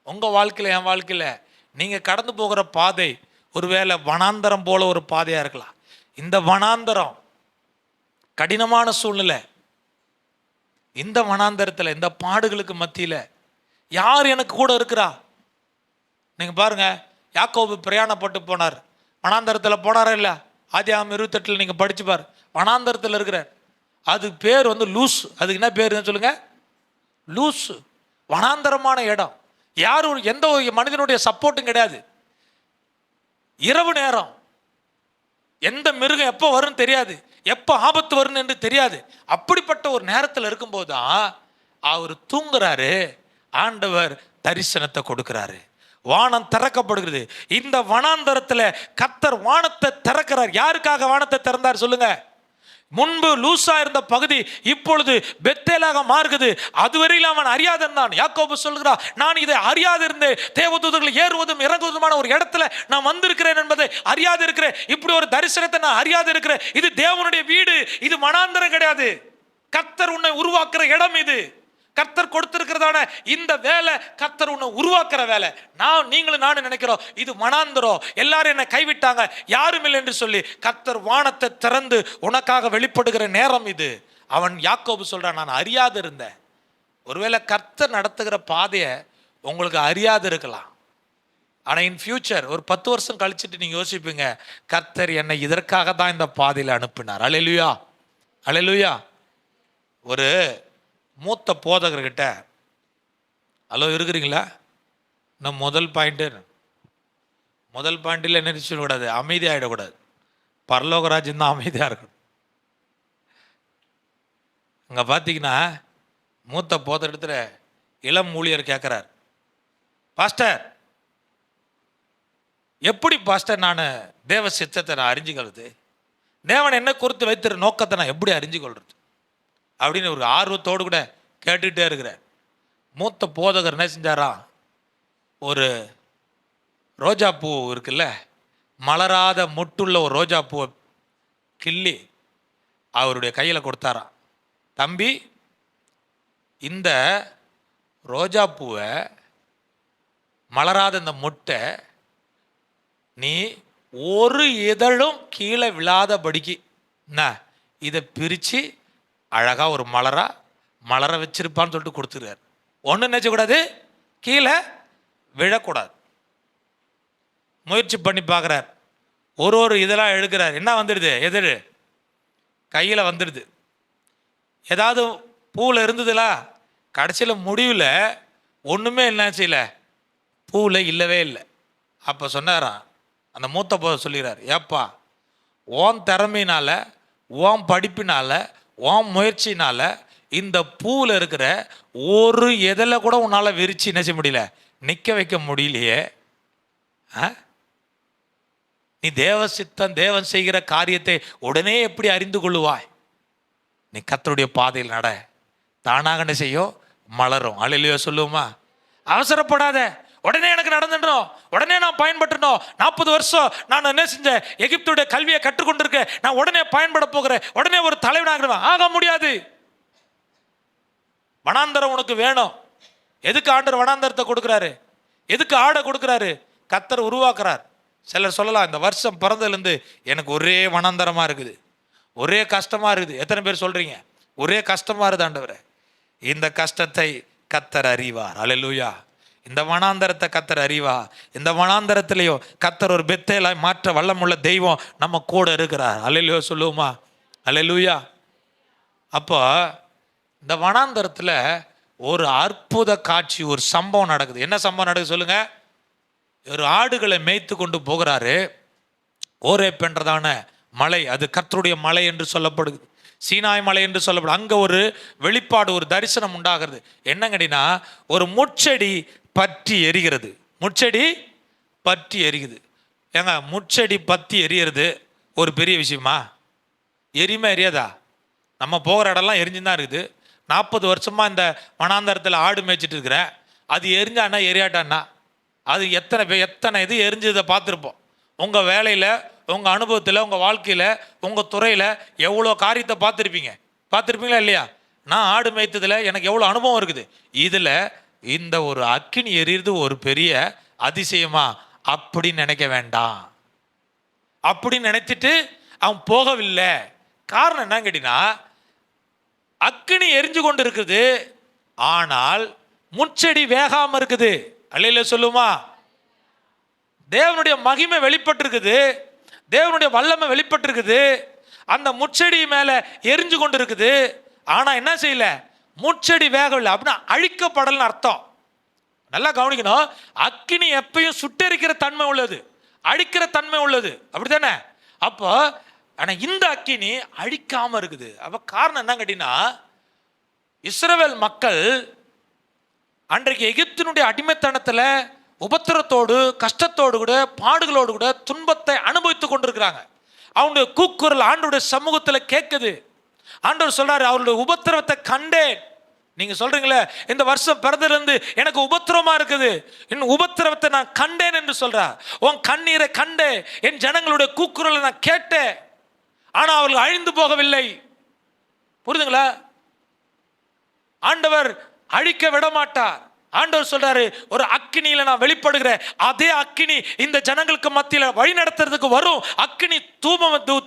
உங்க வாழ்க்கையில, என் வாழ்க்கையில நீங்க கடந்து போகிற பாதை ஒருவேளை வனாந்தரம் போல ஒரு பாதையா இருக்கலாம். இந்த வனாந்தரம் கடினமான சூழ்நிலை. இந்த வனாந்தரத்தில், இந்த பாடுகளுக்கு மத்தியில் யார் எனக்கு கூட இருக்கிறா? நீங்க பாருங்க, யாக்கோபு பிரயாணப்பட்டு போனார், வனாந்தரத்தில் போனாரா இல்லை? ஆதியாகமம் 28 நீங்க படிச்சு பாரு, வனாந்தரத்தில் இருக்கிறார். அது பேர் லூஸ். அதுக்கு என்ன பேர் சொல்லுங்க? லூஸ். வனாந்தரமான இடம். யாரும் எந்த மனிதனுடைய சப்போர்ட்டும் கிடையாது. இரவு நேரம், எந்த மிருகம் எப்போ வரும் தெரியாது, எப்போ ஆபத்து வரும் என்று தெரியாது. அப்படிப்பட்ட ஒரு நேரத்தில் இருக்கும்போது தான் அவர் தூங்குறாரு. ஆண்டவர் தரிசனத்தை கொடுக்கிறாரு. வானம் திறக்கப்படுகிறது. இந்த வனாந்தரத்தில் கர்த்தர் வானத்தை திறக்கிறார். யாருக்காக வானத்தை திறந்தார் சொல்லுங்க? முன்பு லூசா இருந்த பகுதி இப்பொழுது பெத்தேலாக மாறுகிறது. அதுவரையில் அவன் அறியாதிருந்தான். யாக்கோபு சொல்கிறார், நான் இதை அறியாதிருந்தேன், தேவதூதர்கள் ஏறுவதும் இறங்குவதுமான ஒரு இடத்துல நான் வந்திருக்கிறேன் என்பதை அறியாது இருக்கிறேன். இப்படி ஒரு தரிசனத்தை நான் அறியாது இருக்கிறேன். இது தேவனுடைய வீடு, இது வனாந்தரம் கிடையாது. கர்த்தர் உன்னை உருவாக்குற இடம் இது. கர்த்தர் கொடுத்திருக்கிறதான இந்த வேலை கர்த்தர் உன்னை உருவாக்குற வேலை. நீங்களும் நானும் நினைக்கிறோம் இது வனாந்தரம், எல்லாரும் என்னை கைவிட்டாங்க, யாரும் இல்லை என்று சொல்லி கர்த்தர் வானத்தை திறந்து உனக்காக வெளிப்படுகிற நேரம் இது. அவன் யாக்கோபு சொல்றான், நான் அறியாது இருந்தேன். ஒருவேளை கர்த்தர் நடத்துகிற பாதையை உங்களுக்கு அறியாது இருக்கலாம். ஆனால் இன் ஃபியூச்சர் ஒரு 10 வருஷம் கழிச்சுட்டு நீங்கள் யோசிப்பீங்க, கர்த்தர் என்னை இதற்காக தான் இந்த பாதையில் அனுப்பினார். அல்லேலூயா, அல்லேலூயா. ஒரு மூத்த போதகர்கிட்ட, ஹலோ இருக்கிறீங்களா? நான் முதல் பாயிண்டில் என்ன சொல்லக்கூடாது, அமைதியாகிடக்கூடாது. பரலோகராஜ்யம் தான் அமைதியாக இருக்கணும். அங்கே பார்த்தீங்கன்னா மூத்த போதர் இடத்துல இளம் ஊழியர் கேட்குறார், பாஸ்டர் எப்படி பாஸ்டர் நான் தேவ சித்தத்தை நான் அறிஞ்சுக்கிறது, தேவன் என்ன குறித்து வைத்திருக்கிற நோக்கத்தை நான் எப்படி அறிஞ்சு கொள்வது அப்படின்னு ஒரு ஆர்வத்தோடு கூட கேட்டுக்கிட்டே இருக்கிறார். மூத்த போதகர் என்ன செஞ்சாராம், ஒரு ரோஜா பூ இருக்குல்ல, மலராத மொட்டுள்ள ஒரு ரோஜா பூவை கிள்ளி அவருடைய கையில் கொடுத்தாராம். தம்பி, இந்த ரோஜா பூவை மலராத இந்த மொட்டை நீ ஒரு இதழும் கீழே விழாதபடிக்கு என்ன இதை பிரித்து அழகாக ஒரு மலர வச்சிருப்பான்னு சொல்லிட்டு கொடுத்துருக்கார். ஒன்றும் நினச்சக்கூடாது, கீழே விழக்கூடாது. முயற்சி பண்ணி பார்க்குறார். ஒரு இதெல்லாம் எழுக்கிறார். என்ன வந்துடுது, எதிர் கையில் வந்துடுது. ஏதாவது பூவில் இருந்ததுலா, கடைசியில் முடிவில் ஒன்றுமே என்ன செய்யலை, பூவில் இல்லவே இல்லை. அப்போ சொன்னாராம் அந்த மூத்த போத சொல்லிடுறார், ஏப்பா ஓன் திறமையினால், ஓன் படிப்பினால், ஓன் முயற்சினால் இந்த பூவில் இருக்கிற ஒரு எதில் கூட உன்னால் விரிச்சு என்ன செய்ய முடியல, நிற்க வைக்க முடியலையே. நீ தேவ சித்தம், தேவன் செய்கிற காரியத்தை உடனே எப்படி அறிந்து கொள்ளுவாய்? நீ கர்த்தருடைய பாதையில் நட, தானாக என்ன செய்யும், மலரும். அல்லேலூயா சொல்லுவோமா? அவசரப்படாத, உடனே எனக்கு நடந்துடணும், உடனே நான் பயன்பட்டுணும். 40 வருஷம் நான் என்ன செஞ்சேன், எகிப்துடைய கல்வியை கற்றுக்கொண்டிருக்கேன், நான் உடனே பயன்பட போகிறேன், உடனே ஒரு தலைவனாகிறேன். ஆக முடியாது. வனாந்தரம் உனக்கு வேணும். எதுக்கு ஆண்டவர் வனாந்தரத்தை கொடுக்குறாரு, எதுக்கு ஆடை கொடுக்குறாரு? கர்த்தர் உருவாக்குறார். சிலர் சொல்லலாம், இந்த வருஷம் பிறந்ததுலேருந்து எனக்கு ஒரே வனாந்தரமாக இருக்குது, ஒரே கஷ்டமாக இருக்குது. எத்தனை பேர் சொல்கிறீங்க ஒரே கஷ்டமாக இருக்குது ஆண்டவரே? இந்த கஷ்டத்தை கர்த்தர் அறிவார். அல்லேலூயா. இந்த வனாந்தரத்தை கர்த்தர் அறிவா. இந்த வனாந்தரத்திலையும் கர்த்தர் ஒரு பெத்தேலாய் மாற்ற வல்லமுள்ள தெய்வம் நம்ம கூட இருக்கிறார். அல்லேலூயா சொல்லுவோமா? அல்லேலூயா. அப்போ இந்த வனாந்தரத்தில் ஒரு அற்புத காட்சி, ஒரு சம்பவம் நடக்குது. என்ன சம்பவம் நடக்குது சொல்லுங்க? ஒரு ஆடுகளை மேய்த்து கொண்டு போகிறாரு. ஓரேப் என்றதான மலை, அது கர்த்தருடைய மலை என்று சொல்லப்படுது, சீனாய் மலை என்று சொல்லப்படுது. அங்கே ஒரு வெளிப்பாடு, ஒரு தரிசனம் உண்டாகிறது. என்னங்கடினா, ஒரு முட்செடி பற்றி எரிகிறது. முட்செடி பற்றி எரியுது. ஏங்க, முட்செடி பற்றி எரியறது ஒரு பெரிய விஷயமா? எரியுமா எரியாதா? நம்ம போகிற இடம்லாம் எரிஞ்சுதான் இருக்குது. 40 வருஷமாக இந்த வனாந்தரத்தில் ஆடு மேய்ச்சிட்டு இருக்கிறேன். அது எரிஞ்சான்னா எரியாட்டான்னா, அது எத்தனை இது எரிஞ்சதை பார்த்துருப்போம். உங்கள் வேலையில், உங்கள் அனுபவத்தில், உங்கள் வாழ்க்கையில், உங்கள் துறையில் எவ்வளோ காரியத்தை பார்த்துருப்பீங்களா இல்லையா? நான் ஆடு மேய்த்ததில் எனக்கு எவ்வளோ அனுபவம் இருக்குது. இதில் இந்த ஒரு அக்கினி எரியுறது ஒரு பெரிய அதிசயமா அப்படின்னு நினைக்க வேண்டாம். அப்படின்னு நினைச்சிட்டு அவன் போகவில்லை. காரணம் என்ன கேட்டீங்கன்னா, அக்கினி எரிஞ்சு கொண்டு இருக்குது, ஆனால் முட்செடி வேகாம இருக்குது. அல்லேலூயா சொல்லுமா? தேவனுடைய மகிமை வெளிப்பட்டிருக்குது, தேவனுடைய வல்லமை வெளிப்பட்டிருக்குது. அந்த முட்செடி மேலே எரிஞ்சு கொண்டு இருக்குது. ஆனால் என்ன செய்யல, முட்செடி வேகவில்லை. அப்படின்னா அழிக்கப்படல்னு அர்த்தம். நல்லா கவனிக்கணும். அக்கினி எப்பயும் சுட்டெரிக்கிற தன்மை உள்ளது, அழிக்கிற தன்மை உள்ளது, அப்படி தானே? அப்போ ஆனால் இந்த அக்கினி அழிக்காமல் இருக்குது. அப்போ காரணம் என்ன கேட்டீங்கன்னா, இஸ்ரவேல் மக்கள் அன்றைக்கு எகிப்தினுடைய அடிமைத்தனத்தில் உபத்திரத்தோடு, கஷ்டத்தோடு கூட, பாடுகளோடு கூட துன்பத்தை அனுபவித்து கொண்டிருக்கிறாங்க. அவனுடைய கூக்குரல் ஆண்டவருடைய சமூகத்தில் கேட்குது. ஆண்டவர் சொல்றாரு, அவருடைய உபத்திரவத்தை கண்டேன். நீங்க சொல்றீங்களே, இந்த வருஷம் பிறந்திலிருந்து எனக்கு உபத்திரமா இருக்குது, இன்னும் உபத்திரவத்தை நான் கண்டேன் என்று சொல்றார். உன் கண்ணீரை கண்டேன், என் ஜனங்களுடைய கூக்குரலை நான் கேட்டேன், ஆனா அவர்கள் அழிந்து போகவில்லை. புரியுதுங்களா? ஆண்டவர் அழிக்க விட மாட்டார். ஆண்டவர் சொல்றாரு, ஒரு அக்கினியில நான் வெளிப்படுகிறேன், அதே அக்கினி இந்த ஜனங்களுக்கு மத்தியில வழி நடத்துறதுக்கு வரும், அக்கினி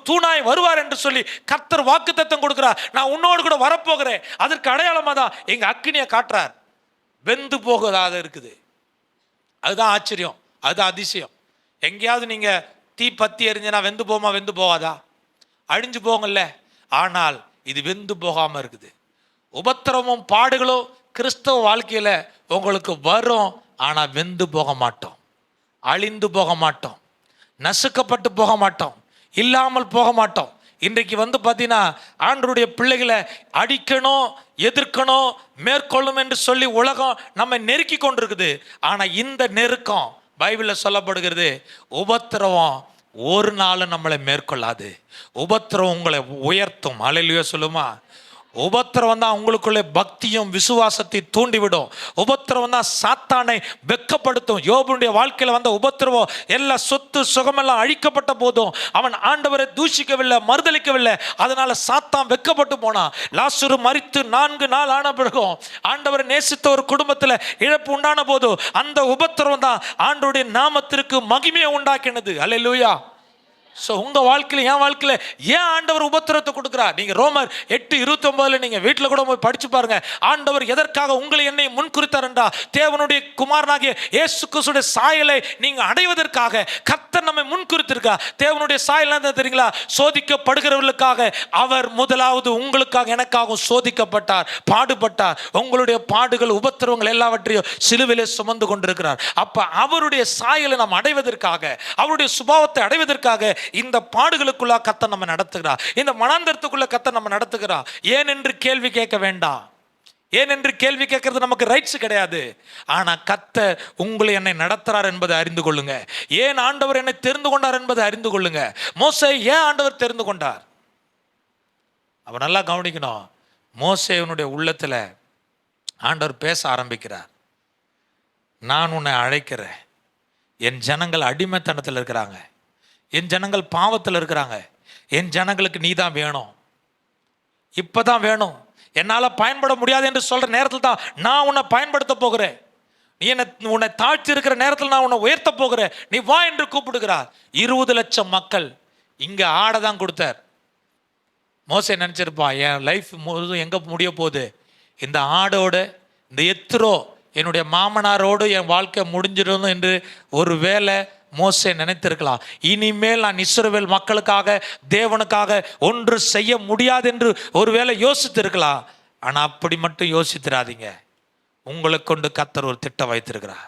தூணாய் வருவார் என்று சொல்லி கர்த்தர் வாக்குத்தத்தம் கொடுக்கிறார். நான் உன்னோடு கூட வரப்போகிறேன். அதற்கு அடையாளமா தான் எங்க அக்கினியை காட்டுறார். வெந்து போகாத இருக்குது. அதுதான் ஆச்சரியம், அதுதான் அதிசயம். எங்கேயாவது நீங்க தீ பத்தி எரிஞ்சுனா வெந்து போமா? வெந்து போகாதா? அழிஞ்சு போங்கல்ல. ஆனால் இது வெந்து போகாம இருக்குது. உபத்திரமும் பாடுகளும் கிறிஸ்தவ வாழ்க்கையில உங்களுக்கு வரும். ஆனா வெந்து போக மாட்டோம், அழிந்து போக மாட்டோம், நசுக்கப்பட்டு போக மாட்டோம், இல்லாமல் போக மாட்டோம். இன்றைக்கு பார்த்தீங்கன்னா ஆண்டவருடைய பிள்ளைகளை அடிக்கணும், எதிர்க்கணும், மேற்கொள்ளும் என்று சொல்லி உலகம் நம்ம நெருக்கி கொண்டிருக்குது. ஆனா இந்த நெருக்கம் பைபிளில் சொல்லப்படுகிறது, உபத்திரவம் ஒரு நாள் நம்மளை மேற்கொள்ளாது. உபத்திரவம் உங்களை உயர்த்தும். அல்லேலூயா சொல்லுமா? உபத்திரவம் தான் உங்களுக்குள்ளே பக்தியும் விசுவாசத்தை தூண்டிவிடும். உபத்திரவம் தான் சாத்தானை வெட்கப்படுத்தும். யோபுடைய வாழ்க்கையில் வந்த உபத்திரவம் எல்லா சொத்து சுகமெல்லாம் அழிக்கப்பட்ட போதும் அவன் ஆண்டவரை தூஷிக்கவில்லை, மறுதளிக்கவில்லை. அதனால சாத்தான் வெட்கப்பட்டு போனான். லாசரு மரித்து 4 நாள் ஆன பிறகும் ஆண்டவரை நேசித்த ஒரு குடும்பத்தில் இழப்பு உண்டான போதும் அந்த உபத்திரவம் தான் ஆண்டவருடைய நாமத்திற்கு மகிமையை உண்டாக்கினது. அல்லேலூயா. ஸோ உங்கள் வாழ்க்கையில், என் வாழ்க்கையில் ஏன் ஆண்டவர் உபத்திரத்தை கொடுக்குறார்? நீங்கள் ரோமர் 8:29 நீங்கள் வீட்டில் கூட போய் படிச்சு பாருங்க. ஆண்டவர் எதற்காக உங்களை என்னை முன்குறித்தார் என்றா, தேவனுடைய குமாரனாகிய இயேசு கிறிஸ்துவின் சாயலை நீங்கள் அடைவதற்காக கர்த்தர் நம்மை முன்குறித்திருக்கா. தேவனுடைய சாயல் என்ன தெரியுங்களா? சோதிக்கப்படுகிறவர்களுக்காக அவர் முதலாவது உங்களுக்காக எனக்காகவும் சோதிக்கப்பட்டார், பாடுபட்டார். உங்களுடைய பாடுகள் உபத்திரவங்கள் எல்லாவற்றையும் சிலுவிலே சுமந்து கொண்டிருக்கிறார். அப்போ அவருடைய சாயலை நாம் அடைவதற்காக, அவருடைய சுபாவத்தை அடைவதற்காக இந்த பாடுகளுக்குள்ள கர்த்தர் நம்ம நடத்துகிறார். இந்த மனாந்தரத்துக்குள்ள கர்த்தர் நம்ம நடத்துகிறார். ஏன் என்று கேள்வி கேட்க வேண்டாம். ஏன் என்று கேள்வி கேட்கறது நமக்கு ரைட்ஸ் கிடையாது. ஆனா கர்த்தர் உங்களை என்னை நடத்துறார் என்பதை அறிந்து கொள்ளுங்க. ஏன் ஆண்டவர் என்னை தெரிந்து கொண்டார் என்பதை அறிந்து கொள்ளுங்க. மோசே ஏன் ஆண்டவர் தெரிந்து கொண்டார்? அவன் நல்லா கவனிக்கணும். மோசேவனுடைய உள்ளத்துல ஆண்டவர் பேச ஆரம்பிக்கிறார். நான் உன்னை அழைக்கிறேன். என் ஜனங்கள் அடிமைத்தனத்தில் இருக்கிறாங்க, என் ஜனங்கள் பாவத்தில் இருக்கிறாங்க, என் ஜனங்களுக்கு நீ தான் வேணும், இப்பதான் வேணும், என்னால் பயன்பட முடியாது என்று சொல்ற நேரத்தில் தான் நான் உன்னை பயன்படுத்த போகிறேன். நீ உன்னை தாழ்த்தி இருக்கிற நேரத்தில் நான் உன்னை உயர்த்த போகிறேன், நீ வா என்று கூப்பிடுகிறார். 20 லட்சம் மக்கள் இங்க ஆடை தான் கொடுத்தார். மோசே நினைச்சிருப்பான், என் லைஃப் முழுதும் எங்க முடிய போகுது, இந்த ஆடோடு இந்த எத்திரோ என்னுடைய மாமனாரோடு என் வாழ்க்கை முடிஞ்சிடும் என்று ஒரு வேளை மோசே நினைத்திருக்கலாம். இனிமேல் நான் இஸ்ரவேல் மக்களுக்காக, தேவனுக்காக ஒன்று செய்ய முடியாது என்று ஒருவேளை யோசித்திருக்கலாம். ஆனால் அப்படி மட்டும் யோசித்திராதீங்க. உங்களை கொண்டு கர்த்தர் ஒரு திட்டம் வைத்திருக்கிறார்.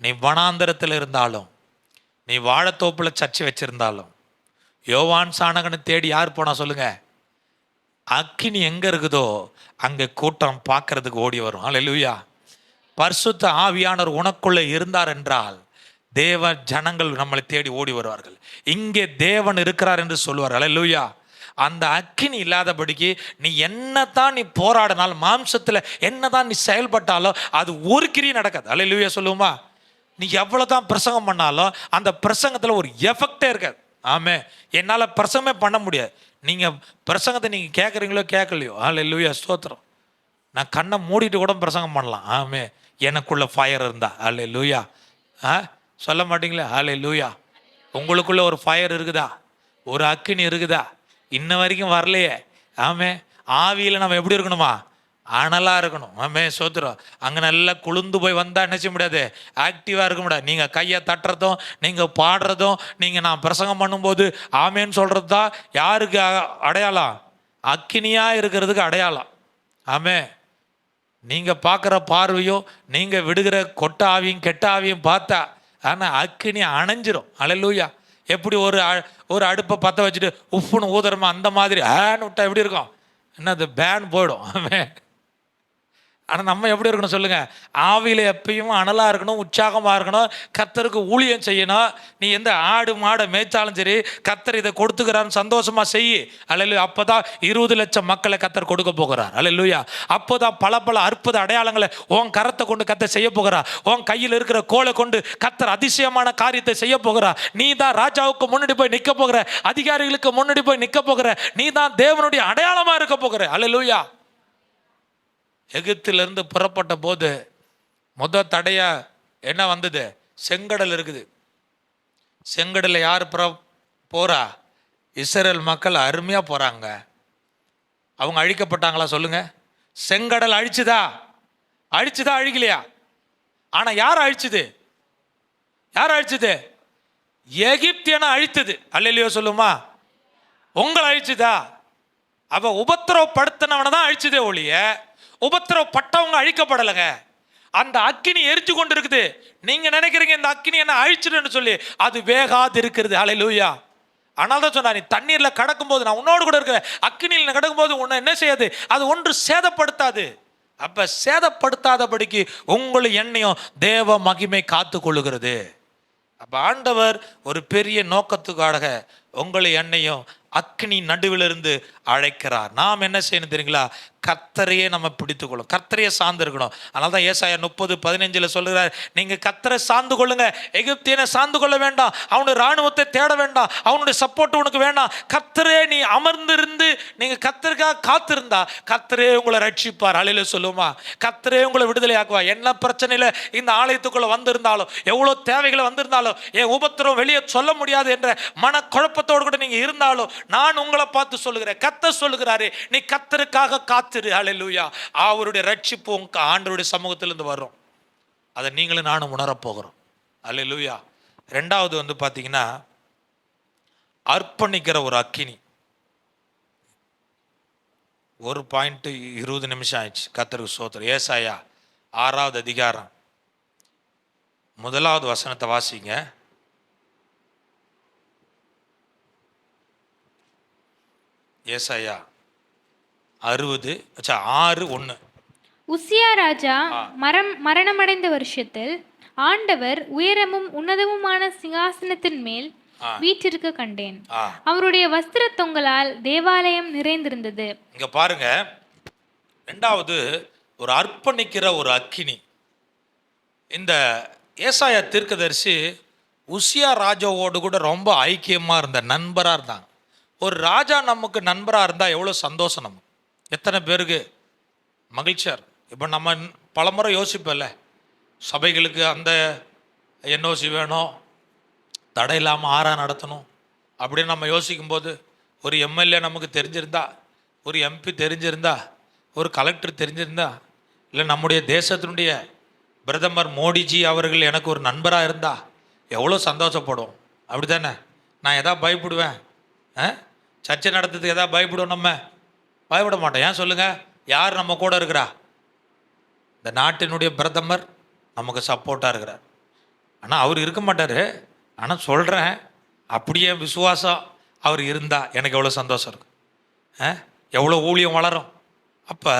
நீ வனாந்தரத்தில் இருந்தாலும், நீ வாழைத்தோப்பில் சர்ச்சை வச்சிருந்தாலும், யோவான் சாணகனை தேடி யார் போனா சொல்லுங்க? அக்கினி எங்க இருக்குதோ அங்கே கூட்டம் பார்க்கறதுக்கு ஓடி வரும். அல்லேலூயா. பரிசுத்த ஆவியானவர் உனக்குள்ளே இருந்தார் என்றால் தேவ ஜனங்கள் நம்மளை தேடி ஓடி வருவார்கள். இங்கே தேவன் இருக்கிறார் என்று சொல்லுவார். அல்லேலூயா. அந்த அக்கினி இல்லாதபடிக்கு நீ என்னதான் நீ போராடினாலும், மாம்சத்தில் என்னதான் நீ செயல்பட்டாலும் அது ஒரு கிரியும் நடக்காது. அல்லேலூயா சொல்லுவோமா? நீ எவ்வளோதான் பிரசங்கம் பண்ணாலும் அந்த பிரசங்கத்தில் ஒரு எஃபெக்டே இருக்காது. ஆமே, என்னால் பிரசங்கமே பண்ண முடியாது. நீங்கள் பிரசங்கத்தை நீங்கள் கேட்குறீங்களோ கேட்கலையோ, அல்லேலூயா ஸ்தோத்திரம், நான் கண்ணை மூடிட்டு கூட பிரசங்கம் பண்ணலாம். ஆமே, எனக்குள்ள ஃபயர் இருந்தா. அல்லேலூயா. சொல்ல மாட்டீங்களே? அல்லேலூயா. உங்களுக்குள்ள ஒரு ஃபயர் இருக்குதா? ஒரு அக்கினி இருக்குதா? இன்ன வரைக்கும் வரலையே. ஆமே, ஆவியில் நம்ம எப்படி இருக்கணுமா? அனலாக இருக்கணும். ஆமே சோத்திரம். அங்கே நல்லா குளிர்ந்து போய் வந்தால் என்ன செய்ய முடியாது? ஆக்டிவாக இருக்க முடியாது. நீங்கள் கையை தட்டுறதும், நீங்கள் பாடுறதும், நீங்கள் நான் பிரசங்கம் பண்ணும்போது ஆமேன்னு சொல்கிறது தான் யாருக்கு அடையாளம்? அக்கினியாக இருக்கிறதுக்கு அடையாளம். ஆமே, நீங்கள் பார்க்குற பார்வையும் நீங்கள் விடுகிற கொட்ட ஆவியும் கெட்ட ஆவியும் பார்த்தா, ஆனால் அக்கினி அணைஞ்சிரும். அல்லேலூயா. எப்படி ஒரு அடுப்பை பற்ற வச்சுட்டு உப்புன்னு ஊதுறமா அந்த மாதிரி ஆன்னு விட்டா எப்படி இருக்கும்? என்னது பேன் போயிடும். ஆமே, ஆனால் நம்ம எப்படி இருக்கணும் சொல்லுங்க? ஆவியில் எப்பயும் அனலாக இருக்கணும், உற்சாகமாக இருக்கணும், கர்த்தருக்கு ஊழியம் செய்யணும். நீ எந்த ஆடு மாடை மேய்ச்சாலும் சரி, கர்த்தர் இதை கொடுத்துக்கிறான்னு சந்தோஷமாக செய். அல்லேலூயா. அப்போ தான் 20 லட்சம் மக்களை கர்த்தர் கொடுக்க போகிறார். அல்லேலூயா. அப்போ தான் பல அற்புத அடையாளங்களை உன் கரத்தை கொண்டு கர்த்தர் செய்ய போகிறார். உன் கையில் இருக்கிற கோலை கொண்டு கர்த்தர் அதிசயமான காரியத்தை செய்ய போகிறார். நீ தான் ராஜாவுக்கு முன்னாடி போய் நிற்க போகிற, அதிகாரிகளுக்கு முன்னாடி போய் நிற்க போகிற, நீ தான் தேவனுடைய அடையாளமாக இருக்க போகிற. அல்லேலூயா. எகிப்திலிருந்து புறப்பட்ட போது தடையா என்ன வந்தது? செங்கடல் இருக்குது. செங்கடல்ல யார் போறா? இஸ்ரேல் மக்கள் அருமையா போறாங்க. அவங்க அழிக்கப்பட்டாங்களா சொல்லுங்க? செங்கடல் அழிச்சுதா? அழிக்கலையா? ஆனா யார் அழிச்சுது? எகிப்தியனை அழித்தது. அல்லேலூயா சொல்லுமா? உங்களை அழிச்சுதா? அவ உபத்திரவப்படுத்தினவனை தான் அழிச்சுதே ஒழிய உபத்திரவப்பட்டவங்க அழிக்கப்படலைங்க. அந்த அக்கினி எரிச்சு கொண்டு இருக்குது. நீங்க நினைக்கிறீங்க இந்த அக்கினி என்ன அழிச்சிடுன்னு சொல்லி, அது வேகாது இருக்கிறது. அல்லேலூயா. ஆனால் தான் சொன்னா, நீ தண்ணீர்ல கடக்கும் போது நான் உன்னோடு கூட இருக்கிறேன், அக்கினியில் கடக்கும் போது உன்னை என்ன செய்யாது? அது ஒன்று சேதப்படுத்தாது. அப்ப சேதப்படுத்தாதபடிக்கு உங்களை எண்ணையும் தேவ மகிமை காத்து கொள்ளுகிறது. அப்ப ஆண்டவர் ஒரு பெரிய நோக்கத்துக்காக உங்களை எண்ணையும் அக்னி நடுவிலிருந்து அழைக்கிறார். நாம் என்ன செய்யணும் தெரியுங்களா? கர்த்தரையே நம்ம பிடித்துக்கொள்ளும், கர்த்தரையே சார்ந்து இருக்கணும். அதனால தான் ஏசாயா 30:15 சொல்லுகிறார், நீங்க கர்த்தரை சார்ந்து கொள்ளுங்க, எகிப்தியனை சார்ந்து கொள்ள வேண்டாம், அவனுடைய இராணுவத்தை தேட வேண்டாம், அவனுடைய சப்போர்ட் உனக்கு வேண்டாம். கர்த்தரே நீ அமர்ந்திருந்து நீங்க கர்த்தருக்காக காத்திருந்தா கர்த்தரே உங்களை ரட்சிப்பார். அலையில சொல்லுமா? கர்த்தரே உங்களை விடுதலை ஆக்குவார். என்ன பிரச்சனையில இந்த ஆலயத்துக்குள்ள வந்திருந்தாலும், எவ்வளவு தேவைகளை வந்திருந்தாலும், என் உபத்திரம் வெளியே சொல்ல முடியாது என்ற மனக்குழப்பத்தோடு கூட நீங்க இருந்தாலும், நான் உங்களை பார்த்து சொல்லுகிறேன், கர்த்தர் சொல்லுகிறாரு, நீ கர்த்தருக்காக காத்திரு. ஹல்லேலூயா. அவருடைய ரட்சிப்பு உங்க ஆண்டவருடைய சமூகத்திலிருந்து வரும். அதை நீங்களும் நானும் உணரப்போகிறோம். ஹல்லேலூயா. ரெண்டாவது பார்த்தீங்கன்னா, அர்ப்பணிக்கிற ஒரு அக்கினி. 1:20 ஆயிடுச்சு. கர்த்தருக்கு ஸ்தோத்திரம். ஏசாயா 6வது அதிகாரம் 1வது வசனத்தை வாசிங்க. ஏசாயா 6:1. உசியா ராஜா மரணமடைந்த வருஷத்தில் ஆண்டவர் உயரமும் உன்னதமுமான சிங்காசனத்தின் மேல் வீற்றிருக்க கண்டேன். அவருடைய வஸ்திர தொங்கலால் தேவாலயம் நிறைந்திருந்தது. இங்க பாருங்க, ரெண்டாவது ஒரு அர்ப்பணிக்கிற ஒரு அக்கினி. இந்த ஏசாயா தீர்க்கதரிசி உசியா ராஜாவோடு கூட ரொம்ப ஐக்கியமா இருந்த நண்பரா இருந்தாங்க. ஒரு ராஜா நமக்கு நண்பரா இருந்தா எவ்வளவு சந்தோஷம். நம்ம எத்தனை பேருக்கு மகிழ்ச்சியார். இப்போ நம்ம பலமுறை யோசிப்போம்ல, சபைகளுக்கு அந்த என்ஓசி வேணும், தடை இல்லாமல் ஆறா நடத்தணும் அப்படின்னு நம்ம யோசிக்கும்போது, ஒரு எம்எல்ஏ நமக்கு தெரிஞ்சிருந்தா, ஒரு எம்பி தெரிஞ்சிருந்தா, ஒரு கலெக்டர் தெரிஞ்சிருந்தா, இல்லை நம்முடைய தேசத்தினுடைய பிரதமர் மோடிஜி அவர்கள் எனக்கு ஒரு நண்பராக இருந்தால் எவ்வளோ சந்தோஷப்படுவோம். அப்படி தானே? நான் எதா பயப்படுவேன்? சர்ச்சை நடத்துறதுக்கு எதாவது பயப்படுவோம்? நம்ம பயப்பட மாட்டோம். ஏன் சொல்லுங்க? யார் நம்ம கூட இருக்கிறா? இந்த நாட்டினுடைய பிரதமர் நமக்கு சப்போர்ட்டாக இருக்கிறார். ஆனால் அவர் இருக்க மாட்டார். ஆனால் சொல்கிறேன், அப்படியே விசுவாசம் அவர் இருந்தால் எனக்கு எவ்வளோ சந்தோஷம் இருக்கும், எவ்வளோ ஊழியம் வளரும். அப்போ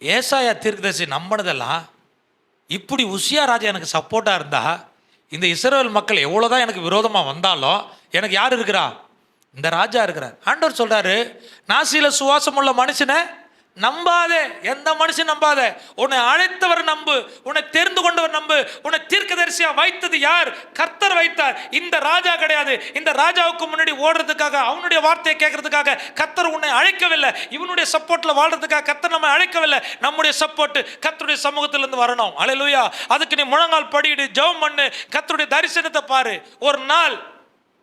ஏசாயா தீர்க்கதரிசி நம்பினதெல்லாம் இப்படி உசியா ராஜா எனக்கு சப்போர்ட்டாக இருந்தால், இந்த இஸ்ரவேல் மக்கள் எவ்வளோதான் எனக்கு விரோதமாக வந்தாலும் எனக்கு யார் இருக்கிறா? இந்த ராஜா இருக்கிறார். ஆண்டவர் சொல்றாரு, நாசியில சுவாசம் உள்ள மனுஷனை நம்பாதே. எந்த மனுஷன் நம்பாதே. உன்னை அழைத்தவர் நம்பு, உன்னை தெரிந்து கொண்டவர் நம்பு. உன்னை தீர்க்கதரிசியா வைத்தது யார்? கர்த்தர் வைத்தார். இந்த ராஜா கிடையாது. இந்த ராஜாவுக்கு முன்னாடி ஓடுறதுக்காக, அவனுடைய வார்த்தையை கேட்கறதுக்காக கர்த்தர் உன்னை அழைக்கவில்லை. இவனுடைய சப்போர்ட்ல வாழ்றதுக்காக கர்த்தர் நம்ம அழைக்கவில்லை. நம்முடைய சப்போர்ட் கர்த்தருடைய சமூகத்திலிருந்து வரணும். அல்லேலூயா. அதுக்கு நீ முழங்கால் படியிடு, ஜெபம் பண்ணு, கர்த்தருடைய தரிசனத்தை பாரு. ஒரு நாள்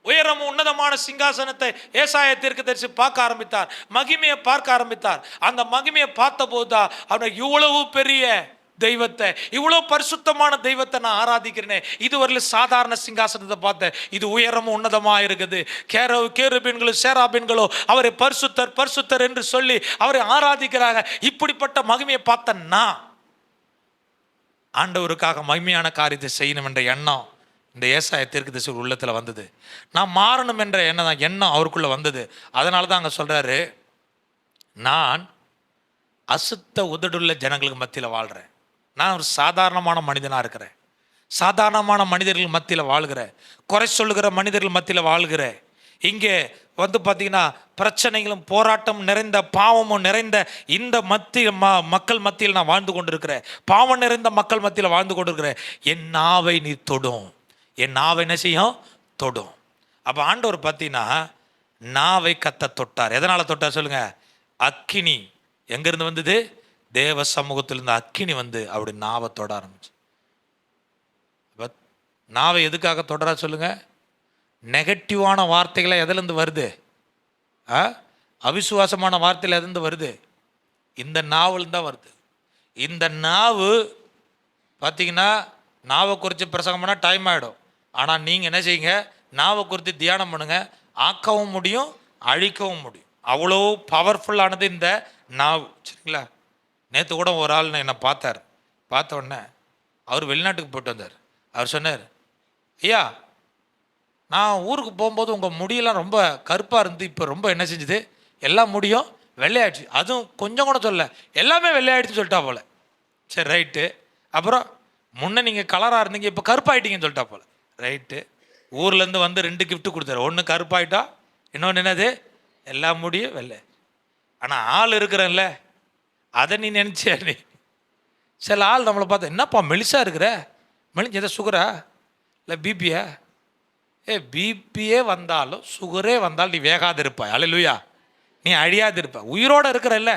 உயரமும் உன்னதமான சிங்காசனத்தை ஏசாயா தீர்க்கதரிசி பார்க்க ஆரம்பித்தார், மகிமையை பார்க்க ஆரம்பித்தார். அந்த மகிமையை பார்த்த போதுதான் அவனுக்கு இவ்வளவு பெரிய தெய்வத்தை, இவ்வளவு பரிசுத்தமான தெய்வத்தை நான் ஆராதிக்கிறேனே, இதுவரையிலும் சாதாரண சிங்காசனத்தை பார்த்தேன், இது உயரமும் உன்னதமா இருக்குது. கேருபீன்களோ சேராபீன்களோ அவரை பரிசுத்தர் பரிசுத்தர் என்று சொல்லி அவரை ஆராதிக்கிறாங்க. இப்படிப்பட்ட மகிமையை பார்த்தேன்னா ஆண்டவருக்காக மகிமையான காரியத்தை செய்யணும் என்ற எண்ணம் இந்த ஏசாயா தீர்க்கதரிசி உள்ளத்தில் வந்தது. நான் மாறணும் என்ற எண்ணம் அவருக்குள்ள வந்தது. அதனால தான் அங்கே சொல்றாரு, நான் அசுத்த உதடுள்ள ஜனங்களுக்கு மத்தியில் வாழ்கிறேன். நான் ஒரு சாதாரணமான மனிதனாக இருக்கிறேன், சாதாரணமான மனிதர்கள் மத்தியில் வாழ்கிறேன், குறை சொல்லுகிற மனிதர்கள் மத்தியில் வாழ்கிறேன். இங்கே பார்த்தீங்கன்னா பிரச்சனைகளும் போராட்டம் நிறைந்த பாவமும் நிறைந்த இந்த மக்கள் மத்தியில் நான் வாழ்ந்து கொண்டிருக்கிறேன். பாவம் நிறைந்த மக்கள் மத்தியில் வாழ்ந்து கொண்டிருக்கிறேன். என் நாவை நீ தொடும், என் நாவை என்ன செய்யும்? தொடும். அப்போ ஆண்டவர் பார்த்தீங்கன்னா நாவை கத்த தொட்டார். எதனால் தொட்டார் சொல்லுங்க? அக்கினி எங்கேருந்து வந்தது? தேவ சமூகத்திலிருந்து அக்கினி வந்து அப்படி நாவை தொட ஆரம்பிச்சு. நாவை எதுக்காக தொடரா சொல்லுங்க? நெகட்டிவான வார்த்தைகளை எதுலேருந்து வருது? அவிசுவாசமான வார்த்தையில் எதுலேருந்து வருது? இந்த நாவில் தான் வருது. இந்த நாவு பார்த்தீங்கன்னா, நாவை குறித்து பிரசங்கம் பண்ணால் டைம் ஆகிடும். ஆனால் நீங்கள் என்ன செய்யுங்க, நாவை குறித்து தியானம் பண்ணுங்க. ஆக்கவும் முடியும், அழிக்கவும் முடியும். அவ்வளோ பவர்ஃபுல்லானது இந்த நாவு. சரிங்களா? நேற்று கூட ஒரு ஆள் என்னை பார்த்த உடனே அவர் வெளிநாட்டுக்கு போயிட்டு வந்தார். அவர் சொன்னார், ஐயா நான் ஊருக்கு போகும்போது உங்கள் முடியெல்லாம் ரொம்ப கருப்பாக இருந்து இப்போ ரொம்ப என்ன செஞ்சுது, எல்லா முடியும் வெள்ளையாயிடுச்சு. அதுவும் கொஞ்சம் கூட சொல்ல, எல்லாமே வெள்ளையாயிடுச்சுன்னு சொல்லிட்டா போல. சரி ரைட்டு. அப்புறம் முன்னே நீங்கள் கலராக இருந்தீங்க, இப்போ கருப்பாயிட்டீங்கன்னு சொல்லிட்டா போல. ரைட்டு. ஊர்லேருந்து வந்து 2 கிஃப்ட்டு கொடுத்தாரு. ஒன்று கருப்பாயிட்டா, இன்னொன்று என்னது, எல்லா முடியும் வெள்ளை. ஆனால் ஆள் இருக்கிறேன்ல, அதை நீ நினச்சியா? நீ சில ஆள் நம்மளை பார்த்தா, என்னப்பா மெலிசாக இருக்கிற, மெலிஞ்ச எதை சுகரா இல்லை பிபியா? பிபியே வந்தாலும் சுகரே வந்தாலும் நீ வேகாது இருப்பாய். அல்லேலூயா. நீ அழியாது இருப்ப, உயிரோடு இருக்கிறல்ல.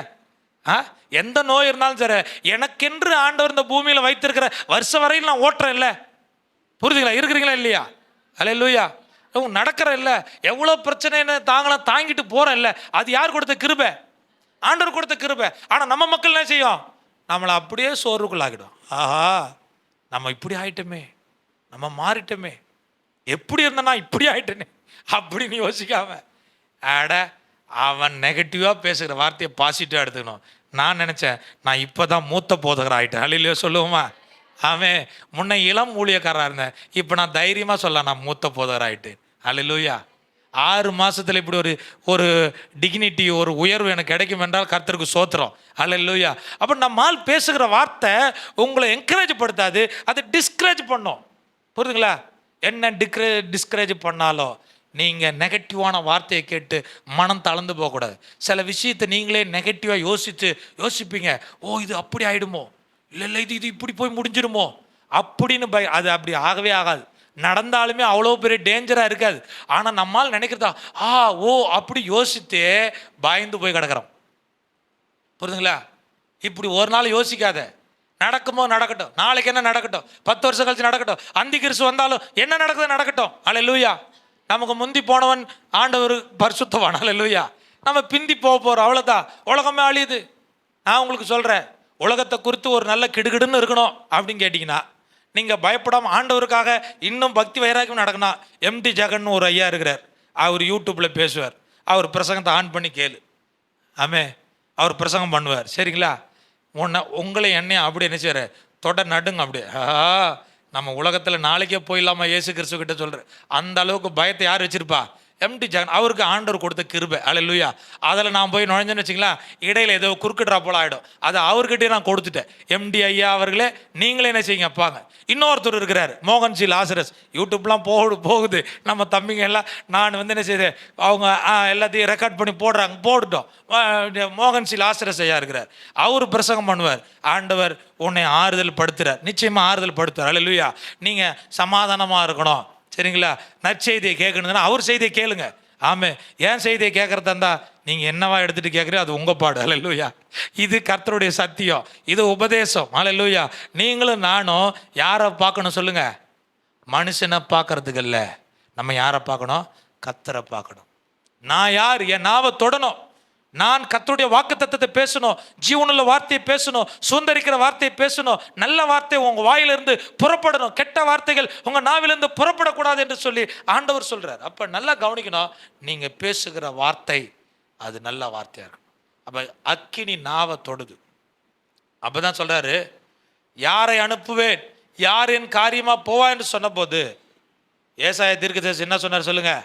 எந்த நோய் இருந்தாலும் சரி, எனக்கென்று ஆண்டவர் இந்த பூமியில் வைத்திருக்கிற வருஷம் வரையில் நான் ஓட்டுறேன் இல்லை. புரிஞ்சுங்களா? இருக்கிறீங்களா இல்லையா? அல்லேலூயா. நடக்கிற இல்லை, எவ்வளோ பிரச்சனைன்னு தாங்கிட்டு போகிறேன் இல்லை. அது யார் கொடுத்த கிருபை? ஆண்டவர் கொடுத்த கிருபை. ஆனால் நம்ம மக்கள் என்ன செய்யும், நம்மளை அப்படியே சோர்வுக்குள்ளாகிடும். ஆஹா, நம்ம இப்படி ஆயிட்டோமே, நம்ம மாறிட்டோமே, எப்படி இருந்தனா இப்படி ஆயிட்டேனே அப்படின்னு யோசிக்காம, அவன் நெகட்டிவாக பேசுகிற வார்த்தையை பாசிட்டிவாக எடுத்துக்கணும். நான் நினச்சேன், நான் இப்போ தான் மூத்த போதகர் ஆகிட்டேன். அல்லையோ சொல்லுவோமா? அவன் முன்ன இளம் ஊழியக்காரராக இருந்தேன், இப்போ நான் தைரியமாக சொல்ல நான் மூத்த போதகர் ஆகிட்டேன். அல்லேலூயா. 6 மாதத்தில் இப்படி ஒரு டிக்னிட்டி, ஒரு உயர்வு எனக்கு கிடைக்கும் என்றால் கர்த்தருக்கு சோத்திரம். அல்லேலூயா. அப்போ நம்மால் பேசுகிற வார்த்தை உங்களை என்கரேஜ் படுத்தாது, அதை டிஸ்கரேஜ் பண்ணும். புரியுதுங்களா? என்ன டிஸ்கரேஜ் பண்ணாலும் நீங்கள் நெகட்டிவான வார்த்தையை கேட்டு மனம் தளர்ந்து போகக்கூடாது. சில விஷயத்தை நீங்களே நெகட்டிவாக யோசிப்பீங்க. ஓ இது அப்படி ஆகிடுமோ, இல்லை இது இப்படி போய் முடிஞ்சிடுமோ அப்படின்னு அது அப்படி ஆகவே ஆகாது. நடந்தாலுமே அவ்வளோ பெரிய டேஞ்சராக இருக்காது. ஆனால் நம்மால் நினைக்கிறதா, ஓ அப்படி யோசித்தே பயந்து போய் கிடக்கிறோம். புரியுதுங்களா? இப்படி ஒரு நாள் யோசிக்காத. நடக்குமோ நடக்கட்டும், நாளைக்கு என்ன நடக்கட்டும், 10 வருஷம் கழிச்சு நடக்கட்டும், அந்தி கிறிஸ்து வந்தாலும் என்ன நடக்குது நடக்கட்டும். அல்லேலூயா. நமக்கு முந்தி போனவன் ஆண்டவர் பரிசுத்தவான். அல்லேலூயா. நம்ம பிந்தி போகிறோம், அவ்வளோதான். உலகமே அழியுது. நான் உங்களுக்கு சொல்கிறேன், உலகத்தை குறித்து ஒரு நல்ல கிடுகிடுன்னு இருக்கணும் அப்படின்னு கேட்டிங்கன்னா, நீங்கள் பயப்படாமல் ஆண்டவருக்காக இன்னும் பக்தி வைராக்கியம் நடக்கணும். எம்டி ஜெகன் ஒரு ஐயா இருக்கிறார், அவர் யூடியூப்பில் பேசுவார். அவர் பிரசங்கத்தை ஆன் பண்ணி கேளு. அவர் பிரசங்கம் பண்ணுவார். சரிங்களா? உங்களை என்னையும் அப்படி என்ன செய்வார், தொட நடுங்க அப்படியே. நம்ம உலகத்தில் நாளைக்கே போயிடலாமா இயேசு கிறிஸ்து கிட்ட சொல்கிறேன். அந்த அளவுக்கு பயத்தை யார் வச்சிருப்பா? எம்டி ஜெகன். அவருக்கு ஆண்டவர் கொடுத்த கிருபை. அல்லேலூயா. அதில் நான் போய் நுழைஞ்சேன்னு வச்சுங்களேன், இடையில ஏதோ குறுக்கிட்ரா போல ஆகிடும். அதை அவர்கிட்டே நான் கொடுத்துட்டேன். எம்டி ஐயா அவர்களே, நீங்களே என்ன செய்யுங்க பாங்க. இன்னொருத்தர் இருக்கிறார், மோகன் சி லாசரஸ். யூடியூப்லாம் போகுது. நம்ம தம்பிங்க எல்லாம் நான் என்ன செய்தேன், அவங்க எல்லாத்தையும் ரெக்கார்ட் பண்ணி போட்டுட்டோம். மோகன் சி லாசரஸ் ஐயா இருக்கிறார். அவர் பிரசங்கம் பண்ணுவார். ஆண்டவர் உன்னை ஆறுதல் படுத்துறார், நிச்சயமாக ஆறுதல் படுத்துறார். அல்லேலூயா. நீங்கள் சமாதானமாக இருக்கணும். சரிங்களா? நற்செய்தியை கேட்கணுதுன்னா அவர் செய்தியை கேளுங்க. ஏன் செய்தியை கேட்குறதா இருந்தால் நீங்கள் என்னவா எடுத்துகிட்டு கேட்குறீங்க, அது உங்கள் பாடு. அல்லேலூயா. இது கர்த்தருடைய சத்தியம், இது உபதேசம். அல்லேலூயா. நீங்களும் நானும் யாரை பார்க்கணும் சொல்லுங்கள்? மனுஷனை பார்க்கறதுக்கு இல்லை, நம்ம யாரை பார்க்கணும்? கர்த்தரை பார்க்கணும். நான் யார்? என் நாவை தொடணும். நான் கர்த்தருடைய வாக்குத்தத்தத்தை பேசணும், ஜீவனுள்ள வார்த்தையை பேசணும், சுதந்திரிக்கிற வார்த்தையை பேசணும், நல்ல வார்த்தை உங்கள் வாயிலிருந்து புறப்படணும், கெட்ட வார்த்தைகள் உங்கள் நாவிலிருந்து புறப்படக்கூடாது என்று சொல்லி ஆண்டவர் சொல்கிறார். அப்போ நல்லா கவனிக்கணும், நீங்கள் பேசுகிற வார்த்தை அது நல்ல வார்த்தையாக இருக்கணும். அப்போ அக்கினி நாவை தொடுது. அப்போ தான் சொல்கிறாரு, யாரை அனுப்புவேன், யார் என் காரியமாக போவா என்று சொன்ன போது ஏசாயா தீர்க்கதரிசி என்ன சொன்னார் சொல்லுங்க?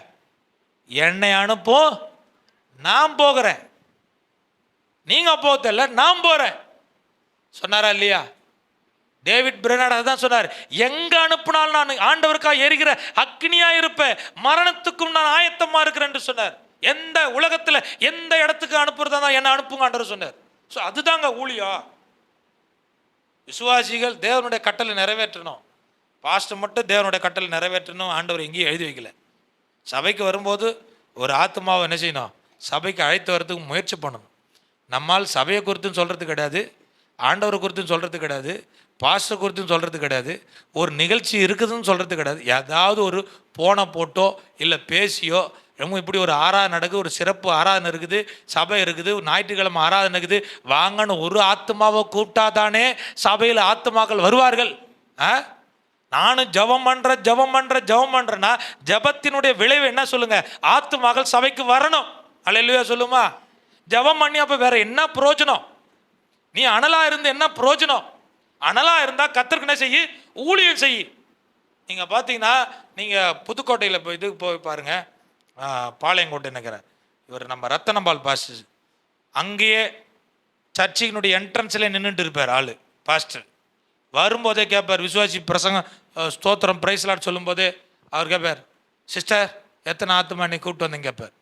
என்னை அனுப்பும், நான் போகிறேன், நீங்க போகல, நான் போறேன் சொன்னாரா இல்லையா? டேவிட் பிரெனார்ட் அதான் சொன்னார், எங்க அனுப்புனாலும் நான் ஆண்டவருக்காக எரிகிற அக்னியா இருப்பேன், மரணத்துக்கும் நான் ஆயத்தமா இருக்கிறேன் என்று சொன்னார். எந்த உலகத்துல எந்த இடத்துக்கு அனுப்புறதா என்ன அனுப்புங்க ஆண்டவர் சொன்னார். ஸோ அதுதாங்க ஊழியம். விசுவாசிகள் தேவனுடைய கட்டளை நிறைவேற்றணும். பாஸ்டர் மட்டும் தேவனுடைய கட்டளை நிறைவேற்றணும் ஆண்டவர் எங்கேயும் எழுதி வைக்கல. சபைக்கு வரும்போது ஒரு ஆத்மாவை என்ன செய்யணும்? சபைக்கு அழைத்து வரதுக்கு முயற்சி பண்ணணும். நம்மால் சபையை குறித்தும் சொல்கிறது கிடையாது, ஆண்டவர் குறித்தும் சொல்கிறது கிடையாது, பாஸ்டர் குறித்துன்னு சொல்கிறது கிடையாது, ஒரு நிகழ்ச்சி இருக்குதுன்னு சொல்கிறது கிடையாது. ஏதாவது ஒரு போனை போட்டோ இல்லை பேசியோ ரொம்ப இப்படி ஒரு ஆராதனை நடக்குது, ஒரு சிறப்பு ஆராதனை இருக்குது, சபை இருக்குது, ஞாயிற்றுக்கிழமை ஆராதனை இருக்குது, வாங்கன்னு ஒரு ஆத்மாவை கூப்பிட்டா தானே சபையில் ஆத்மாக்கள் வருவார்கள். நானும் ஜெபம் பண்ணுறேன்னா ஜெபத்தினுடைய விளைவு என்ன சொல்லுங்க? ஆத்மாக்கள் சபைக்கு வரணும். அல்லேலூயா சொல்லுமா? ஜெபம் பண்ணி அப்போ வேற என்ன பிரயோஜனம்? நீ அனலா இருந்து என்ன பிரயோஜனம்? அனலா இருந்தா கர்த்தருக்கு என்ன செய்யி? ஊழியம் செய்யி. நீங்க பார்த்தீங்கன்னா நீங்க புதுக்கோட்டையில் போய் இதுக்கு போய் பாருங்க, பாளையங்கோட்டை நினைக்கிறேன், இவர் நம்ம ரத்தனம்பால் பாஸ்டர் அங்கேயே சர்ச்சினுடைய என்ட்ரன்ஸில் நின்றுட்டு இருப்பார் ஆள். பாஸ்டர் வரும்போதே கேட்பார், விசுவாசி பிரசங்கம் ஸ்தோத்திரம் பிரைஸ்லாட் சொல்லும்போதே அவர் கேட்பார், சிஸ்டர் எத்தனை ஆத்மா நீ கூப்பிட்டு வந்தீங்க கேட்பார்.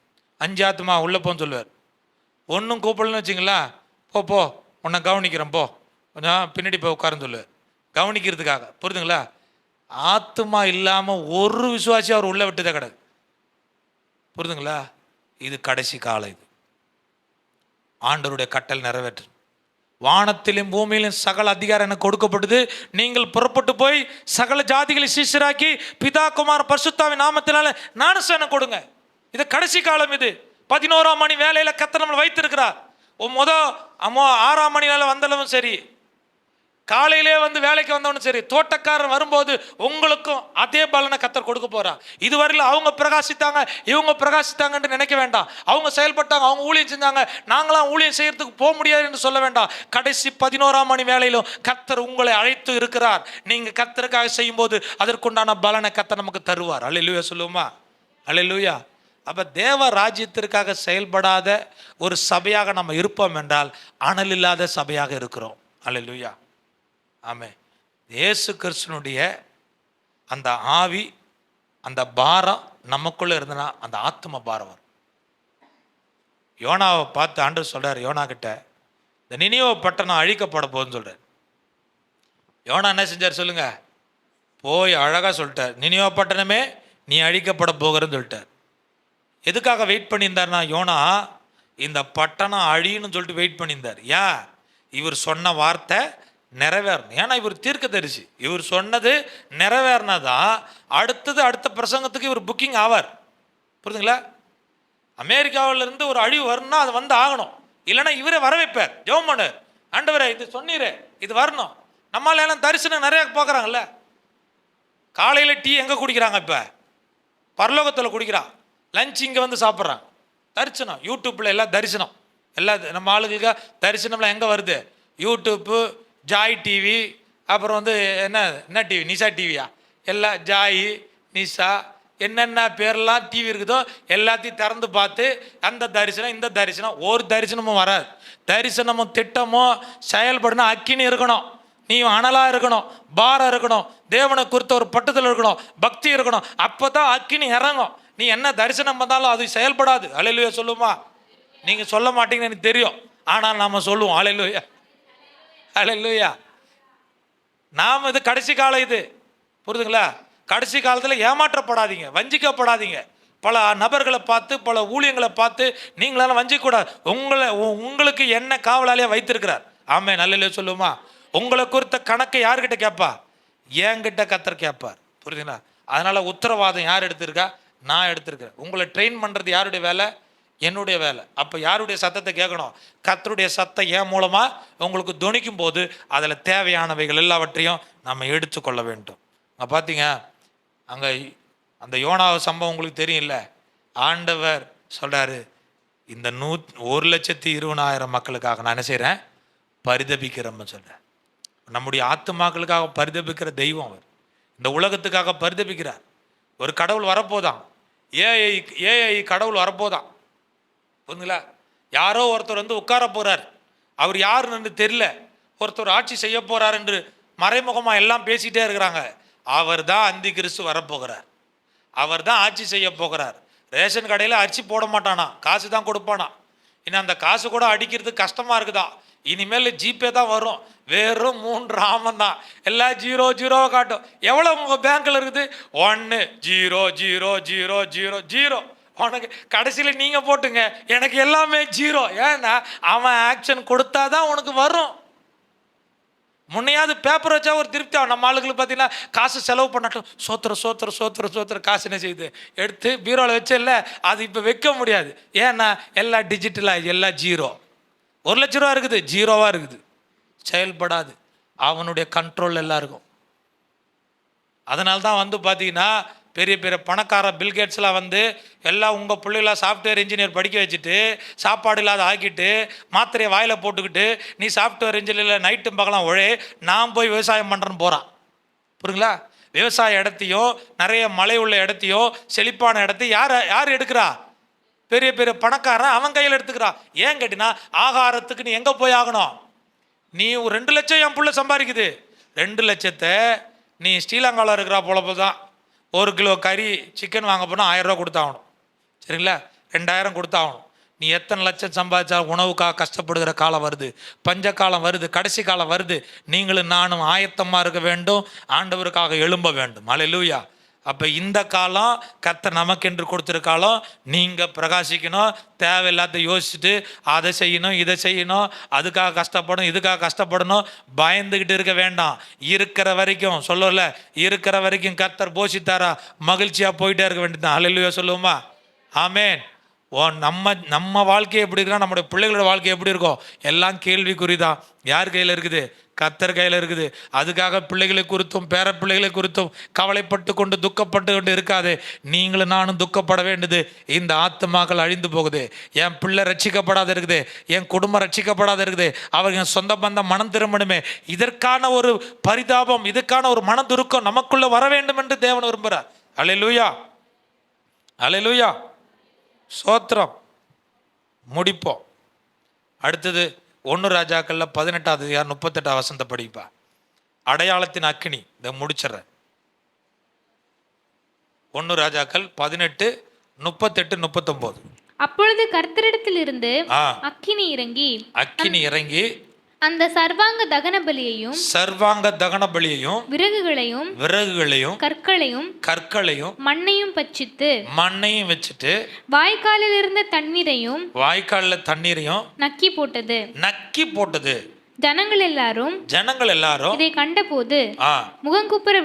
5 ஆத்மா உள்ளே போன்னு சொல்லுவார். ஒன்றும் கூப்பிடலன்னு வச்சிங்களா, போ உன்னை கவனிக்கிறேன், போ கொஞ்சம் பின்னாடி போய் உட்காருன்னு சொல்லுவார், கவனிக்கிறதுக்காக. புரியுதுங்களா? ஆத்மா இல்லாமல் ஒரு விசுவாசி அவர் உள்ளே விட்டதே கிடையாது. புரியுதுங்களா? இது கடைசி காலம். இது ஆண்டவருடைய கட்டளை நிறைவேற்று. வானத்திலும் பூமியிலும் சகல அதிகாரம் எனக்கு கொடுக்கப்பட்டது, நீங்கள் புறப்பட்டு போய் சகல ஜாதிகளை சீஷராக்கி பிதா குமார் பரிசுத்தாவின் நாமத்தினால ஞானஸ்நானம் கொடுங்க. இது கடைசி காலம். இது 11ஆம் மணி வேலையில கர்த்தர் நம்மளை வைத்திருக்கிறார். 6ஆம் மணி வேலை வந்தாலும் சரி, காலையிலே வந்து வேலைக்கு வந்தவனும் சரி, தோட்டக்காரர் வரும்போது உங்களுக்கும் அதே பலனை கர்த்தர் கொடுக்க போறார். இதுவரையில் அவங்க பிரகாசித்தாங்க இவங்க பிரகாசித்தாங்கன்னு நினைக்க வேண்டாம். அவங்க செயல்பட்டாங்க, அவங்க ஊழியம் செஞ்சாங்க, நாங்களாம் ஊழியம் செய்யறதுக்கு போக முடியாது என்று சொல்ல வேண்டாம். கடைசி 11ஆம் மணி வேலையிலும் கர்த்தர் உங்களை அழைத்து இருக்கிறார். நீங்க கர்த்தருக்காக செய்யும் போது அதற்குண்டான பலனை கர்த்தர் நமக்கு தருவார். அல்லேலூயா சொல்லுவோமா? அல்லேலூயா. அப்ப தேவ ராஜ்யத்திற்காக செயல்படாத ஒரு சபையாக நம்ம இருப்போம் என்றால் அனல் இல்லாத சபையாக இருக்கிறோம். அல்லேலூயா. ஆமே. இயேசு கிறிஸ்துனுடைய அந்த ஆவி, அந்த பாரம் நமக்குள்ள இருந்தனா அந்த ஆத்ம பாரம் வரும். யோனாவை பார்த்து ஆண்டவர் சொல்றாரு, யோனா கிட்ட இந்த நினிவே பட்டணம் அழிக்கப்பட போகுதுன்னு சொல்றாரு. யோனா என்ன செஞ்சார் சொல்லுங்க? போய் அழகா சொல்லிட்டார், நினிவே பட்டணமே நீ அழிக்கப்பட போகிறன்னு சொல்லிட்டார். எதுக்காக வெயிட் பண்ணியிருந்தார்னா, யோனா இந்த பட்டணம் அழின்னு சொல்லிட்டு வெயிட் பண்ணியிருந்தார். ஏன்? இவர் சொன்ன வார்த்தை நிறைவேறணும். ஏன்னா இவர் தீர்க்கதரிசி, இவர் சொன்னது நிறைவேறினதான் அடுத்த பிரசங்கத்துக்கு இவர் புக்கிங் ஆவார். புரியுதுங்களா? அமெரிக்காவிலிருந்து ஒரு அழிவு வரணும்னா அது வந்து ஆகணும், இல்லைன்னா இவரே வர வைப்பார். ஜெபம் பண்ணு, ஆண்டவரே இது சொன்னீரே இது வரணும். நம்மளால எல்லாம் தரிசனம் நிறைய பார்க்குறாங்கல்ல. காலையில் டீ எங்கே குடிக்கிறாங்க? இப்போ பரலோகத்தில் குடிக்கிறான். லஞ்ச் இங்கே வந்து சாப்பிட்றாங்க. தரிசனம் யூடியூப்பில் எல்லாம் தரிசனம், எல்லாம் நம்ம ஆளுகளுக்கு தரிசனம்லாம் எங்கே வருது? யூடியூப்பு, ஜாய் டிவி, அப்புறம் வந்து என்ன டிவி, நிஷா டிவியா, எல்லாம் ஜாய் நிஷா என்னென்ன பேரெல்லாம் டிவி இருக்குதோ எல்லாத்தையும் திறந்து பார்த்து அந்த தரிசனம் இந்த தரிசனம், ஒரு தரிசனமும் வராது. தரிசனமும் திட்டமும் செயல்படணும். அக்கினி இருக்கணும், நீ அனலாக இருக்கணும், பாரம் இருக்கணும், தேவனை குறித்த ஒரு பட்டுதல் இருக்கணும், பக்தி இருக்கணும். அப்போ தான் அக்கினி இறங்கும். நீ என்ன தரிசனம் வந்தாலும் அது செயல்படாது. அல்லேலூயா சொல்லுமா? நீங்கள் சொல்ல மாட்டீங்கன்னு எனக்கு தெரியும், ஆனால் நாம் சொல்லுவோம். அல்லேலூயா அல்லேலூயா. நாம் இது கடைசி காலம். இது புரியுதுங்களா? கடைசி காலத்தில் ஏமாற்றப்படாதீங்க, வஞ்சிக்கப்படாதீங்க. பல நபர்களை பார்த்து, பல ஊழியங்களை பார்த்து நீங்களால வஞ்சிக்கூடாது. உங்களுக்கு என்ன காவலாளியாக வைத்திருக்கிறார். ஆமென். அல்லேலூயா சொல்லுமா? உங்களை குறித்த கணக்கை யார்கிட்ட கேட்பா? என்கிட்ட கர்த்தர் கேட்பார். புரியுதுங்களா? அதனால உத்தரவாதம் யார் எடுத்திருக்கா? நான் எடுத்திருக்கிறேன். உங்களை ட்ரெயின் பண்ணுறது யாருடைய வேலை? என்னுடைய வேலை. அப்போ யாருடைய சத்தத்தை கேட்கணும்? கர்த்தருடைய சத்தம் என் மூலமாக உங்களுக்கு துணிக்கும் போது அதில் தேவையானவைகள் எல்லாவற்றையும் நம்ம எடுத்துக்கொள்ள வேண்டும். அங்கே பார்த்தீங்க, அங்கே அந்த யோனாவை சம்பவம் உங்களுக்கு தெரியும்ல. ஆண்டவர் சொல்கிறாரு, இந்த 1,20,000 மக்களுக்காக நான் என்ன செய்கிறேன்? பரிதபிக்கிறேன்னு சொல்கிறேன். நம்முடைய ஆத்துமாக்களுக்காக பரிதபிக்கிற தெய்வம் அவர். இந்த உலகத்துக்காக பரிதபிக்கிறார். ஒரு கடவுள் வரப்போதான், ஏஐ கடவுள் வரப்போதான். புரியுதுங்களா? யாரோ ஒருத்தர் வந்து உட்கார போறார், அவர் யாருன்னு தெரியல, ஒருத்தர் ஆட்சி செய்ய போறார் என்று மறைமுகமாக எல்லாம் பேசிகிட்டே இருக்கிறாங்க. அவர் தான் அந்தி கிறிஸ்து வரப்போகிறார், அவர் தான் ஆட்சி செய்ய போகிறார். ரேஷன் கடையில் அரிசி போட மாட்டானா, காசு தான் கொடுப்பானா. இன்னும் அந்த காசு கூட அடிக்கிறதுக்கு கஷ்டமாக இருக்குதா. இனிமேல் ஜிபே தான் வரும். வெறும் 3 ஆமம் தான், எல்லாம் 0 காட்டும். எவ்வளோ உங்கள் பேங்க்கில் இருக்குது? 1 0 0 0 0 0. உனக்கு கடைசியில் நீங்கள் போட்டுங்க, எனக்கு எல்லாமே 0. ஏன்னா அவன் ஆக்ஷன் கொடுத்தா தான் உனக்கு வரும். முன்னையாவது பேப்பர் வச்சா ஒரு திருப்தி ஆகும். நம்ம ஆளுங்களுக்கு பார்த்தீங்கன்னா காசு செலவு பண்ணட்டும், சோத்திர காசு என்ன செய்யுது, எடுத்து பீரோவில் வச்சு இல்லை, அது இப்போ வைக்க முடியாது. ஏன்னா எல்லாம் டிஜிட்டலாக, எல்லாம் ஜீரோ. 1 லட்ச ரூபா இருக்குது, ஜீரோவாக இருக்குது, செயல்படாது. அவனுடைய கண்ட்ரோல் எல்லாம் இருக்கும். அதனால தான் பார்த்தீங்கன்னா பெரிய பெரிய பணக்கார பில்கேட்ஸ்லாம் எல்லாம் உங்கள் பிள்ளைகளாம் சாஃப்ட்வேர் இன்ஜினியர் படிக்க வச்சுட்டு சாப்பாடு இல்லாத ஆக்கிட்டு மாத்திரையை வாயில் போட்டுக்கிட்டு நீ சாஃப்ட்வேர் இன்ஜினியரில் நைட்டு பகலாம் நான் போய் விவசாயம் பண்ணுறேன்னு போகிறான். புரியுங்களா? விவசாய இடத்தையோ நிறைய மழை உள்ள இடத்தையோ செழிப்பான இடத்தையும் யார் எடுக்கிறா? பெரிய பெரிய பணக்காரன் அவன் கையில் எடுத்துக்கிறான். ஏன் கேட்டினா ஆகாரத்துக்கு நீ எங்கே போய் ஆகணும்? நீ 2 லட்சம் என் புள்ள சம்பாதிக்குது, 2 லட்சத்தை நீ ஸ்ரீலங்காவில் இருக்கிறா போல தான் 1 கிலோ கறி சிக்கன் வாங்க போனால் 1000 ரூபா கொடுத்தாகணும். சரிங்களா? 2000 கொடுத்தாகணும். நீ எத்தனை லட்சம் சம்பாதிச்சா உணவுக்காக கஷ்டப்படுகிற காலம் வருது, பஞ்ச காலம் வருது, கடைசி காலம் வருது. நீங்களும் நானும் ஆயத்தமாக இருக்க வேண்டும், ஆண்டவருக்காக எழும்ப வேண்டும். அல்லேலூயா. அப்போ இந்த காலம் கர்த்தர் நமக்கென்று கொடுத்துருக்காலும் நீங்கள் பிரகாசிக்கணும். தேவையில்லாத யோசிச்சுட்டு அதை செய்யணும், இதை செய்யணும், அதுக்காக கஷ்டப்படணும், இதுக்காக கஷ்டப்படணும், பயந்துக்கிட்டு இருக்க வேண்டாம். இருக்கிற வரைக்கும் சொல்லல, இருக்கிற வரைக்கும் கர்த்தர் போஷித்தாரா, மகிழ்ச்சியாக போயிட்டே இருக்க வேண்டியதுதான். அல்லேலூயா சொல்லுவோமா? ஆமேன். நம்ம வாழ்க்கை எப்படி இருக்குன்னா நம்முடைய பிள்ளைகளோட வாழ்க்கை எப்படி இருக்கும்? எல்லாம் கேள்விக்குறிதான். யார் கையில் இருக்குது? கர்த்தர் கையில் இருக்குது. அதுக்காக பிள்ளைகளை குறித்தும் பேர பிள்ளைகளை குறித்தும் கவலைப்பட்டு கொண்டு துக்கப்பட்டு கொண்டு இருக்காது. நீங்களும் நானும் துக்கப்பட வேண்டியது. இந்த ஆத்துமாக்கள் அழிந்து போகுது, என் பிள்ளை ரட்சிக்கப்படாத இருக்குது, என் குடும்பம் ரட்சிக்கப்படாத இருக்குது, அவங்க சொந்த பந்தம் மனம் திரும்பணுமே, இதற்கான ஒரு பரிதாபம், இதுக்கான ஒரு மனதுருக்கம் நமக்குள்ள வர வேண்டும் என்று தேவன் விரும்புகிறார். அல்லேலூயா, அல்லேலூயா, சோத்திரம். முடிப்போம். அடுத்தது 1 ராஜாக்கள்ல 18வது அதிகாரம் 38வது வசனத்தை படிப்பா. அடையாளத்தின் அக்கினி. இதை முடிச்சிடறேன். 1 ராஜாக்கள் 18, 38, 39. அப்பொழுது கர்த்தரிடத்தில் இருந்து அக்கினி இறங்கி அந்த சர்வாங்க தகன பலியையும் விறகுகளையும் கற்களையும் மண்ணையும் வச்சிட்டு வாய்க்காலில் இருந்த தண்ணீரையும் நக்கி போட்டது. ஜனங்கள் எல்லாரும் இதை கண்டபோது முகங்குப்புற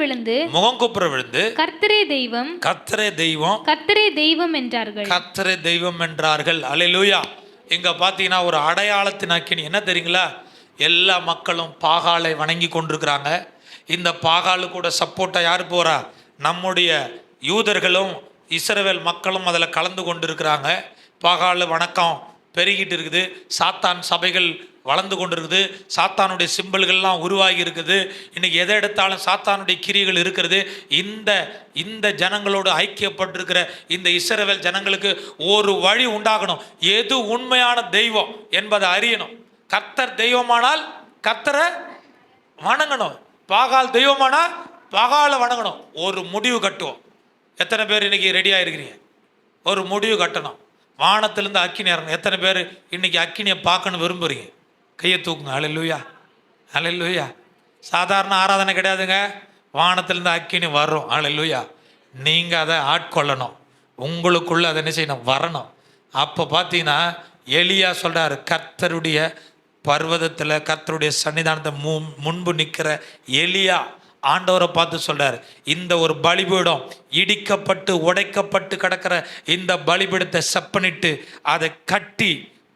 விழுந்து கர்த்தரே தெய்வம் என்றார்கள். அல்லேலூயா. இங்க பாத்தீங்கன்னா ஒரு அடையாளத்தின் அக்கினி. என்ன தெரியுங்களா? எல்லா மக்களும் பாகாலை வணங்கி கொண்டிருக்கிறாங்க. இந்த பாகாலு கூட சப்போர்ட்டா யார் போறா? நம்முடைய யூதர்களும் இஸ்ரவேல் மக்களும் அதில் கலந்து கொண்டிருக்கிறாங்க. பாகாலு வணக்கம் பெருகிட்டு இருக்குது. சாத்தான் சபைகள் வளர்ந்து கொண்டு இருக்குது. சாத்தானுடைய சிம்பல்கள்லாம் உருவாகி இருக்குது. இன்னைக்கு எதை எடுத்தாலும் சாத்தானுடைய கிரியைகள் இருக்கிறது. இந்த ஜனங்களோடு ஐக்கியப்பட்டிருக்கிற இந்த இஸ்ரவேல் ஜனங்களுக்கு ஒரு வழி உண்டாகணும். எது உண்மையான தெய்வம் என்பதை அறியணும். கர்த்தர் தெய்வமானால் கர்த்தரை வணங்கணும், பாகால் தெய்வமானால் பாகாலை வணங்கணும். ஒரு முடிவு கட்டுவோம். எத்தனை பேர் இன்னைக்கு ரெடியாக இருக்கிறீங்க? ஒரு முடிவு கட்டணும். வானத்திலிருந்து அக்கினி இறங்கணும். எத்தனை பேர் இன்னைக்கு அக்கினியை பார்க்கணும் விரும்புறீங்க? கையை தூக்குங்க. அல்லேலூயா, அல்லேலூயா. சாதாரண ஆராதனை கிடையாதுங்க. வானத்திலிருந்து அக்கினி வரும். அல்லேலூயா. நீங்கள் அதை ஆட்கொள்ளணும். உங்களுக்குள்ள அதை என்ன செய்யணும்? வரணும். அப்போ பார்த்தீங்கன்னா எலியா சொல்கிறாரு, கர்த்தருடைய பர்வதத்தில் கர்த்தருடைய சன்னிதானத்தை முன்பு நிற்கிற எலியா ஆண்டவரை பார்த்து சொல்றாரு, இந்த ஒரு பலிபீடம் இடிக்கப்பட்டு உடைக்கப்பட்டு கிடக்கிற இந்த பலிபீடத்தை செப்பனிட்டு அதை கட்டி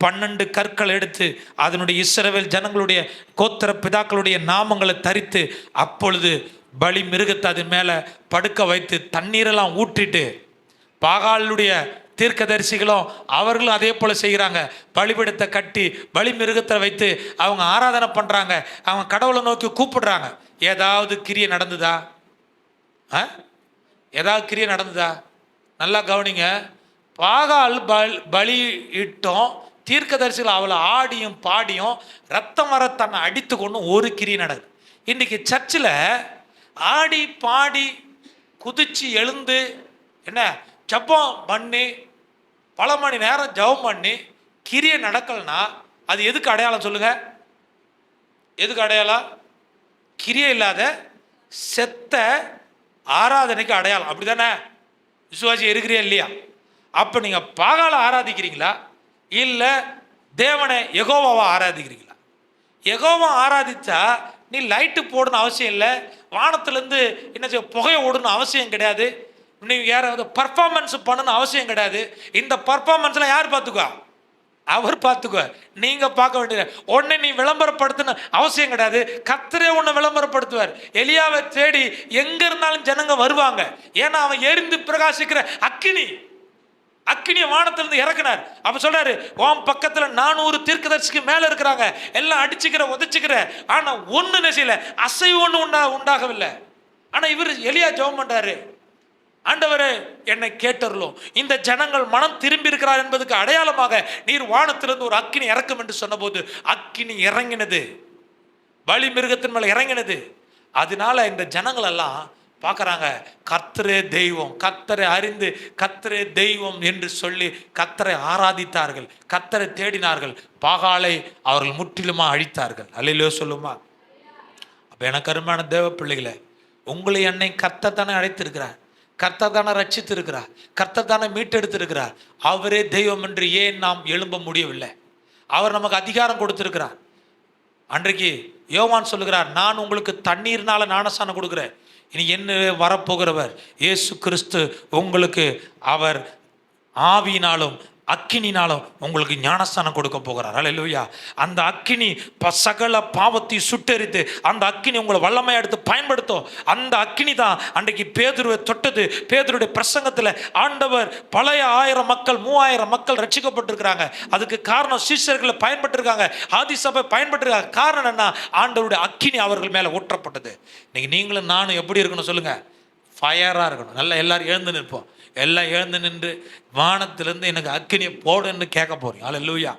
12 கற்கள் எடுத்து அதனுடைய இஸ்ரவேல் ஜனங்களுடைய கோத்திர பிதாக்களுடைய நாமங்களை தரித்து அப்பொழுது பலி மிருகத்தை அது மேலே படுக்க வைத்து தண்ணீரெல்லாம் ஊற்றிட்டு, பாகாலுடைய தீர்க்கதரிசிகளும் அவர்களும் அதே போல செய்கிறாங்க. பலிபீடத்தை கட்டி பலி மிருகத்தை வைத்து அவங்க ஆராதனை பண்ணுறாங்க. அவங்க கடவுளை நோக்கி கூப்பிடுறாங்க. ஏதாவது கிரியை நடந்துதா? ஏதாவது கிரியை நடந்துதா? நல்லா கவனிங்க. பாகால் பலி இட்டோம், தீர்க்கதரிசிகள் அவளை ஆடியும் பாடியும் ரத்தம் வர தன்னை அடித்து கொண்டு ஒரு கிரியை நடக்குது. இன்றைக்கி சர்ச்சில் ஆடி பாடி குதிச்சு எழுந்து என்ன ஜபம் பண்ணி பல மணி நேரம் ஜபம் பண்ணி கிரியை நடக்கலைன்னா அது எதுக்கு அடையாளம் சொல்லுங்க? எதுக்கு அடையாளம்? கிரியை இல்லாத செத்த ஆராதனைக்கு அடையாளம். அப்படி தானே? விசுவாசி இருக்கிறியா இல்லையா? அப்போ நீங்கள் பாகால ஆராதிக்கிறீங்களா இல்லை தேவனை யெகோவாவை ஆராதிக்கிறீங்களா? யெகோவா ஆராதிச்சா நீ லைட்டு போடணும் அவசியம் இல்லை, வானத்திலேருந்து என்ன செய்ய புகையை ஓடணும் அவசியம் கிடையாது, நீ யாராவது பர்ஃபார்மன்ஸ் பண்ணணும் அவசியம் கிடையாது. இந்த பர்ஃபார்மன்ஸ்லாம் யார் பார்த்துக்குவா? அவர் பார்த்துக்குவா. நீங்கள் பார்க்க வேண்டியது. உடனே நீ விளம்பரப்படுத்தணும் அவசியம் கிடையாது, கர்த்தரே உன்னை விளம்பரப்படுத்துவார். எலியாவை தேடி எங்கே இருந்தாலும் ஜனங்க வருவாங்க. ஏன்னா அவன் எரிந்து பிரகாசிக்கிற அக்கினியை வானத்திலிருந்து இறக்குனார். அப்ப சொல்றாரு, உன் பக்கத்துல 400 தீர்க்கதரிசிக்கு மேல இருக்கிறாங்க, எல்லாம் அடிச்சுக்கிற உதைச்சுக்கிற, ஆனா ஒண்ணு நெசையில அசைவு ஒண்ணு உண்டாகவில்லை. ஆனா இவர் எலியா ஜெபம் பண்றாரு, ஆண்டவரே என்னை கேட்டருளும், இந்த ஜனங்கள் மனம் திரும்பி இருக்கிறார் என்பதுக்கு அடையாளமாக நீர் வானத்திலிருந்து ஒரு அக்கினி இறக்கும் என்று சொன்ன போது அக்கினி இறங்கினது, பலி மிருகத்தின் மேல இறங்கினது. அதனால இந்த ஜனங்கள் எல்லாம் பார்க்குறாங்க, கர்த்தரே தெய்வம், கர்த்தரை அறிந்து கர்த்தரே தெய்வம் என்று சொல்லி கர்த்தரை ஆராதித்தார்கள், கர்த்தரை தேடினார்கள், பாகாலை அவர்கள் முற்றிலுமா அழித்தார்கள். அல்லேலூயா சொல்லுமா? அப்போ எனக்கு அருமையான தேவ பிள்ளைகளை, உங்களை என்னை கர்த்தர் தானே அழைத்திருக்கிறார், கர்த்தர் தானே ரட்சித்திருக்கிறார், கர்த்தர் தானே மீட்டெடுத்திருக்கிறார். அவரே தெய்வம் என்று ஏன் நாம் எழும்ப முடியவில்லை? அவர் நமக்கு அதிகாரம் கொடுத்திருக்கிறார். அன்றைக்கு யோவான் சொல்லுகிறார், நான் உங்களுக்கு தண்ணீர்னால ஞானஸ்நானம் கொடுக்குறேன், இனி என்ன வரப்போகிறவர் இயேசு கிறிஸ்து உங்களுக்கு அவர் ஆவியினாலும் அக்கினினாலும் உங்களுக்கு ஞானஸ்தானம் கொடுக்க போகிறார். அல்லேலூயா. அந்த அக்கினி சகல பாவத்தை சுட்டெரித்து அந்த அக்கினி உங்களை வல்லமையை எடுத்து பயன்படுத்தும். அந்த அக்கினி தான் அன்றைக்கு பேதுருவை தொட்டது. பேதுருடைய பிரசங்கத்தில் ஆண்டவர் பழைய 1000 மக்கள் 3000 மக்கள் ரட்சிக்கப்பட்டிருக்கிறாங்க. அதுக்கு காரணம் சீஷர்களை பயன்பட்டிருக்காங்க, ஆதிசபை பயன்பட்டிருக்காங்க. காரணம் என்ன? ஆண்டவருடைய அக்கினி அவர்கள் மேலே ஊற்றப்பட்டது. இன்னைக்கு நீங்களும் நானும் எப்படி இருக்கணும் சொல்லுங்க? ஃபயராக இருக்கணும். நல்லா எல்லாரும் எழுந்து நிற்போம். எல்லாம் எழுந்து நின்று வானத்திலேருந்து எனக்கு அக்கினியை போடுன்னு கேட்க போறீங்க. அல்லேலூயா.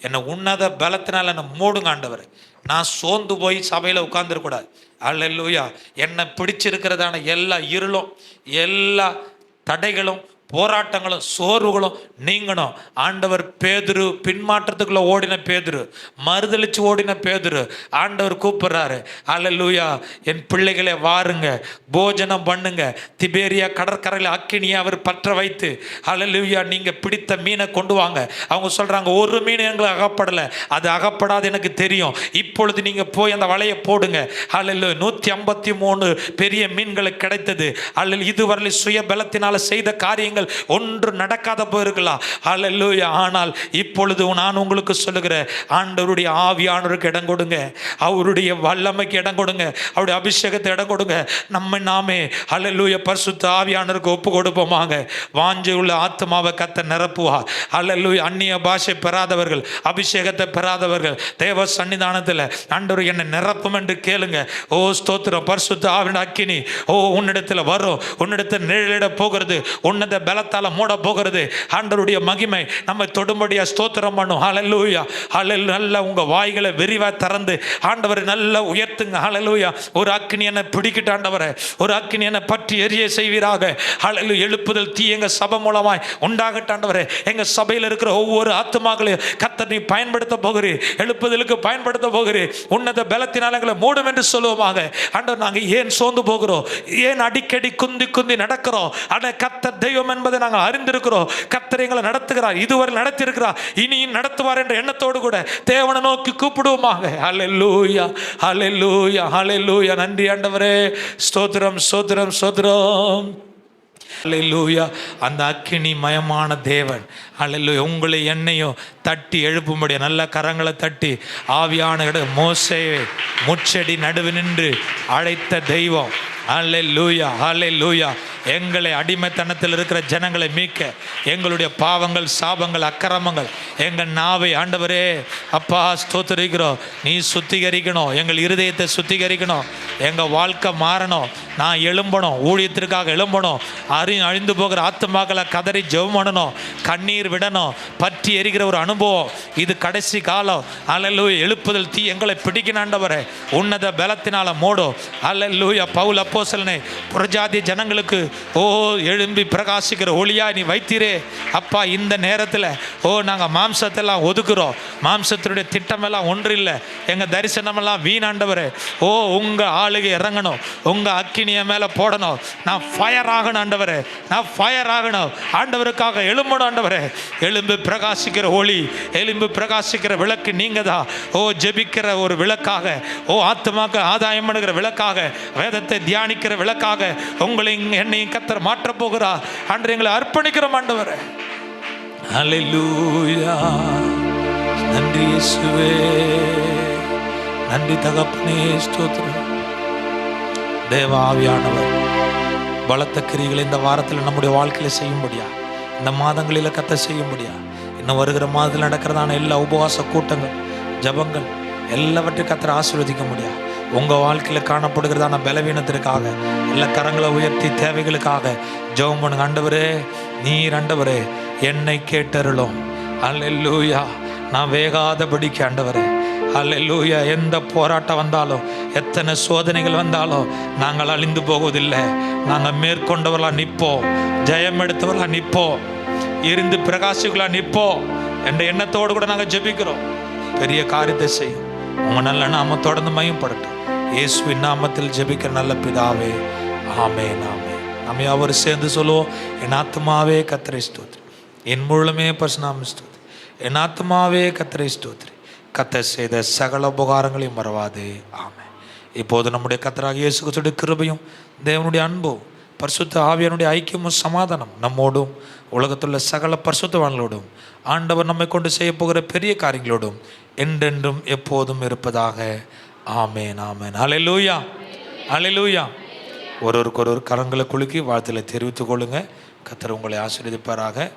என்னை உன்னத பலத்தினால் என்னை மூடுங்க ஆண்டவர். நான் சோர்ந்து போய் சபையில் உட்கார்ந்துருக்கூடாது. அல்லேலூயா. என்னை பிடிச்சிருக்கிறதான எல்லா இருளும் எல்லா தடைகளும் போராட்டங்களும் சோர்வுகளும் நீங்கணும். ஆண்டவர் பேதுரு பின்மாற்றத்துக்குள்ள ஓடின பேதுரு, மறுதளிச்சு ஓடின பேதுரு ஆண்டவர் கூப்பிடுறாரு. அல்லேலூயா. என் பிள்ளைகளை வாருங்க, போஜனம் பண்ணுங்க. திபேரியா கடற்கரையில் அக்கினியை அவர் பற்ற வைத்து, அல்லேலூயா, நீங்க பிடித்த மீனை கொண்டு வாங்க. அவங்க சொல்றாங்க, ஒரு மீன் எங்களுக்கு அகப்படலை, அது அகப்படாது எனக்கு தெரியும், இப்பொழுது நீங்க போய் அந்த வலையை போடுங்க. அல்லேலூயா. 153 பெரிய மீன்களுக்கு கிடைத்தது. அல்லேலூயா. இதுவரை சுய பலத்தினால செய்த காரியங்கள் ஒன்று நடக்காத போயிருக்கலாம். அல்லேலூயா. ஆனால் இப்பொழுது நான் உங்களுக்கு சொல்லுகிறேன், ஆண்டவருடைய ஆவியானவருக்கு இடம் கொடுங்க, அவருடைய வல்லமைக்கு இடம் கொடுங்க, அவருடைய அபிஷேகத்தை இடம் கொடுங்க. நம்ம நாமே அல்லேலூயா பரிசுத்த ஆவியானவருக்கு ஒப்பு கொடுப்போமாங்க. வாஞ்சை உள்ள ஆத்மாவை கர்த்தர் நிரப்புவா. அல்லேலூயா. அந்நிய பாஷை பெறாதவர்கள், அபிஷேகத்தை பெறாதவர்கள் தேவ சன்னிதானத்தில் ஆண்டவர் என்னை நிரப்பும் என்று கேளுங்க. ஓ ஸ்தோத்திரம். பரிசுத்த ஆவியின் அக்கினி உன்னிடத்தில் வரும், உன்னிடத்தில் நிழலிட போகிறது, உன்னத பலத்தால மூட போகிறது. ஆண்டவருடைய மகிமை நம்ம தொடும்படியா ஸ்தோத்திரம் பண்ணும். ஹல்லேலூயா. ஹல்லேலூயா. நல்ல உங்க வாய்களை விரிவா திறந்து ஆண்டவரை நல்ல உயர்த்துங்க. ஹல்லேலூயா. ஒரு அக்கினி என்னை பிடிக்கிட்டு ஆண்டவரே, ஒரு அக்கினி என்னை பற்றி எரிய செய்வீராக. ஹல்லேலூயா. எழுப்புதல் தீ எங்க சபை மூலமாய் உண்டாகட்டும் ஆண்டவரே. எங்க சபையில் இருக்கிற ஒவ்வொரு ஆத்துமாக்களையும் கர்த்தர் நீ பயன்படுத்த போகிறீர், எழுப்புதலுக்கு பயன்படுத்த போகிறீர். உன்னத பலத்தினால் எங்களை மூடும் என்று சொல்லுவோமாக. ஆண்டவர், நாங்கள் ஏன் சோர்ந்து போகிறோம், ஏன் அடிக்கடி குந்தி குந்தி நடக்கிறோம்? ஆனால் கர்த்தர் தெய்வம் என்பதை நாங்கள் அறிந்திருக்கிறோம். கர்த்தர் எங்களை நடத்துகிறார், இதுவரை நடத்தி இருக்கிறார், இனியும் நடத்துவார் என்ற எண்ணத்தோடு கூட தேவனை நோக்கி கூப்பிடுவோமாக. ஹல்லேலூயா. ஹல்லேலூயா. ஹல்லேலூயா. நன்றி ஆண்டவரே. ஸ்தோத்திரம் ஸ்தோத்திரம் ஸ்தோத்திரம். அல்லேலூயா. அந்த அக்கினி மயமான தேவன் அல்லேலூயா உங்களை என்னையும் தட்டி எழுப்பும்படி நல்ல கரங்களை தட்டி ஆவியான மோசேயை முச்செடி நடுவு நின்று அழைத்த தெய்வம். அல்லேலூயா. அல்லேலூயா. எங்களை அடிமைத்தனத்தில் இருக்கிற ஜனங்களை மீட்க, எங்களுடைய பாவங்கள் சாபங்கள் அக்கிரமங்கள் எங்கள் நாவை ஆண்டவரே அப்பா ஸ்தோத்திரிக்கிறோம். நீ சுத்திகரிக்கணும், எங்கள் இருதயத்தை சுத்திகரிக்கணும், எங்கள் வாழ்க்கை மாறணும், நான் எழும்பணும், ஊழியத்திற்காக எழும்பணும், அழிந்து போகிற ஆத்துமாக்களை கதறி ஜெபம் பண்ணணும், கண்ணீர் விடணும், பற்றி எரிகிற ஒரு அனுபவம். இது கடைசி காலம். அல்லேலூயா. எழுப்புதல் தீ எங்களை பிடிக்கணும் ஆண்டவரே, உன்னத பலத்தினால மூடும். அல்லேலூயா. பவுல் அப்போஸ்தலனே புறஜாதி ஜனங்களுக்கு எழும்பி பிரகாசிக்கிற ஒளியா நீ வைத்தீரே அப்பா. இந்த நேரத்தில் நாங்கள் மாம்சத்தெல்லாம் ஒதுக்குறோம், மாம்சத்தினுடைய திட்டமெல்லாம் ஒன்று இல்லை, எங்கள் தரிசனமெல்லாம் வீணாண்டவரே. உங்கள் ஆளுகை இறங்கணும், உங்கள் அக்கினி அக்கினி என் மேலே போடணும். நான் ஃபயர் ஆகணும் ஆண்டவரே, நான் ஃபயர் ஆகணும் ஆண்டவருக்காக. எழும்பணும் ஆண்டவரே. எலும்பு பிரகாசிக்கிற ஒளி, எலும்பு பிரகாசிக்கிற விளக்கு நீங்க தான். ஓ ஜெபிக்கிற ஒரு விளக்காக, ஓ ஆத்மாக்க ஆதாயம் பண்ணுகிற விளக்காக, வேதத்தை தியானிக்கிற விளக்காக உங்களையும் என்னையும் கர்த்தர் மாற்ற போகிறார். ஆண்டவரே எங்களை அர்ப்பணிக்கிறோம் ஆண்டவரே. ஹல்லேலூயா. நன்றி இயேசுவே, நன்றி தகப்பனே, ஸ்தோத்திரம். தேவாவியானவர் பலத்த கிரிகளை இந்த வாரத்தில் நம்முடைய வாழ்க்கையில் செய்யும்படியா, இந்த மாதங்களில் கத்த செய்யும்படியா, இன்னும் வருகிற மாதத்தில் நடக்கிறதான எல்லா உபவாச கூட்டங்கள், ஜபங்கள் எல்லாவற்றையும் கத்தரை ஆசீர்வதிக்க முடியா. உங்கள் வாழ்க்கையில் காணப்படுகிறதான பலவீனத்திற்காக எல்லா கரங்களை உயர்த்தி தேவைகளுக்காக ஜெபம் பண்ணுங்க. ஆண்டவரே நீர் ஆண்டவரே என்னை கேட்டருளும். அல்லேலூயா. நான் வேகாதபடிக்கு ஆண்டவரே, அல்லேலூயா. எந்த போராட்டம் வந்தாலும், எத்தனை சோதனைகள் வந்தாலும் நாங்கள் அழிந்து போவதில்லை. நாங்கள் மேற்கொண்டவர்களாக நிற்போம், ஜெயம் எடுத்தவர்களாக நிற்போம், இருந்து பிரகாசிகளாக நிற்போம் என்ற எண்ணத்தோடு கூட நாங்கள் ஜெபிக்கிறோம். பெரிய காரியத்தை செய்யும். உங்கள் நல்ல நாம தொடர்ந்து மையப்படட்டும். இயேசுவின் நாமத்தில் ஜெபிக்கிற நல்ல பிதாவே, ஆமென், ஆமென். நம்ம யாவரும் சேர்ந்து சொல்லுவோம். என் ஆத்துமாவே கர்த்தரை ஸ்தோத்திரி, என் முழுமே பரிசுநாம ஸ்தோத்திரி. என் ஆத்துமாவே கர்த்தரை ஸ்தோத்திரி, கர்த்தர் செய்த சகல உபகாரங்களையும் மறவாதே. ஆமென். இப்போது நம்முடைய கர்த்தராகிய இயேசு கிறிஸ்துவின் கிருபையும் தேவனுடைய அன்பும் பரிசுத்த ஆவியானுடைய ஐக்கியமும் சமாதானம் நம்மோடும் உலகத்துள்ள சகல பரிசுத்தவான்களோடும் ஆண்டவர் நம்மை கொண்டு செய்ய போகிற பெரிய காரியங்களோடும் என்றென்றும் எப்போதும் இருப்பதாக. ஆமென், ஆமென். ஹல்லேலூயா, ஹல்லேலூயா. ஒருவருக்கு கரங்களை குலுக்கி வாழ்த்துல தெரிவித்துக் கொள்ளுங்க. கர்த்தர் உங்களை ஆசீர்வதிப்பாராக.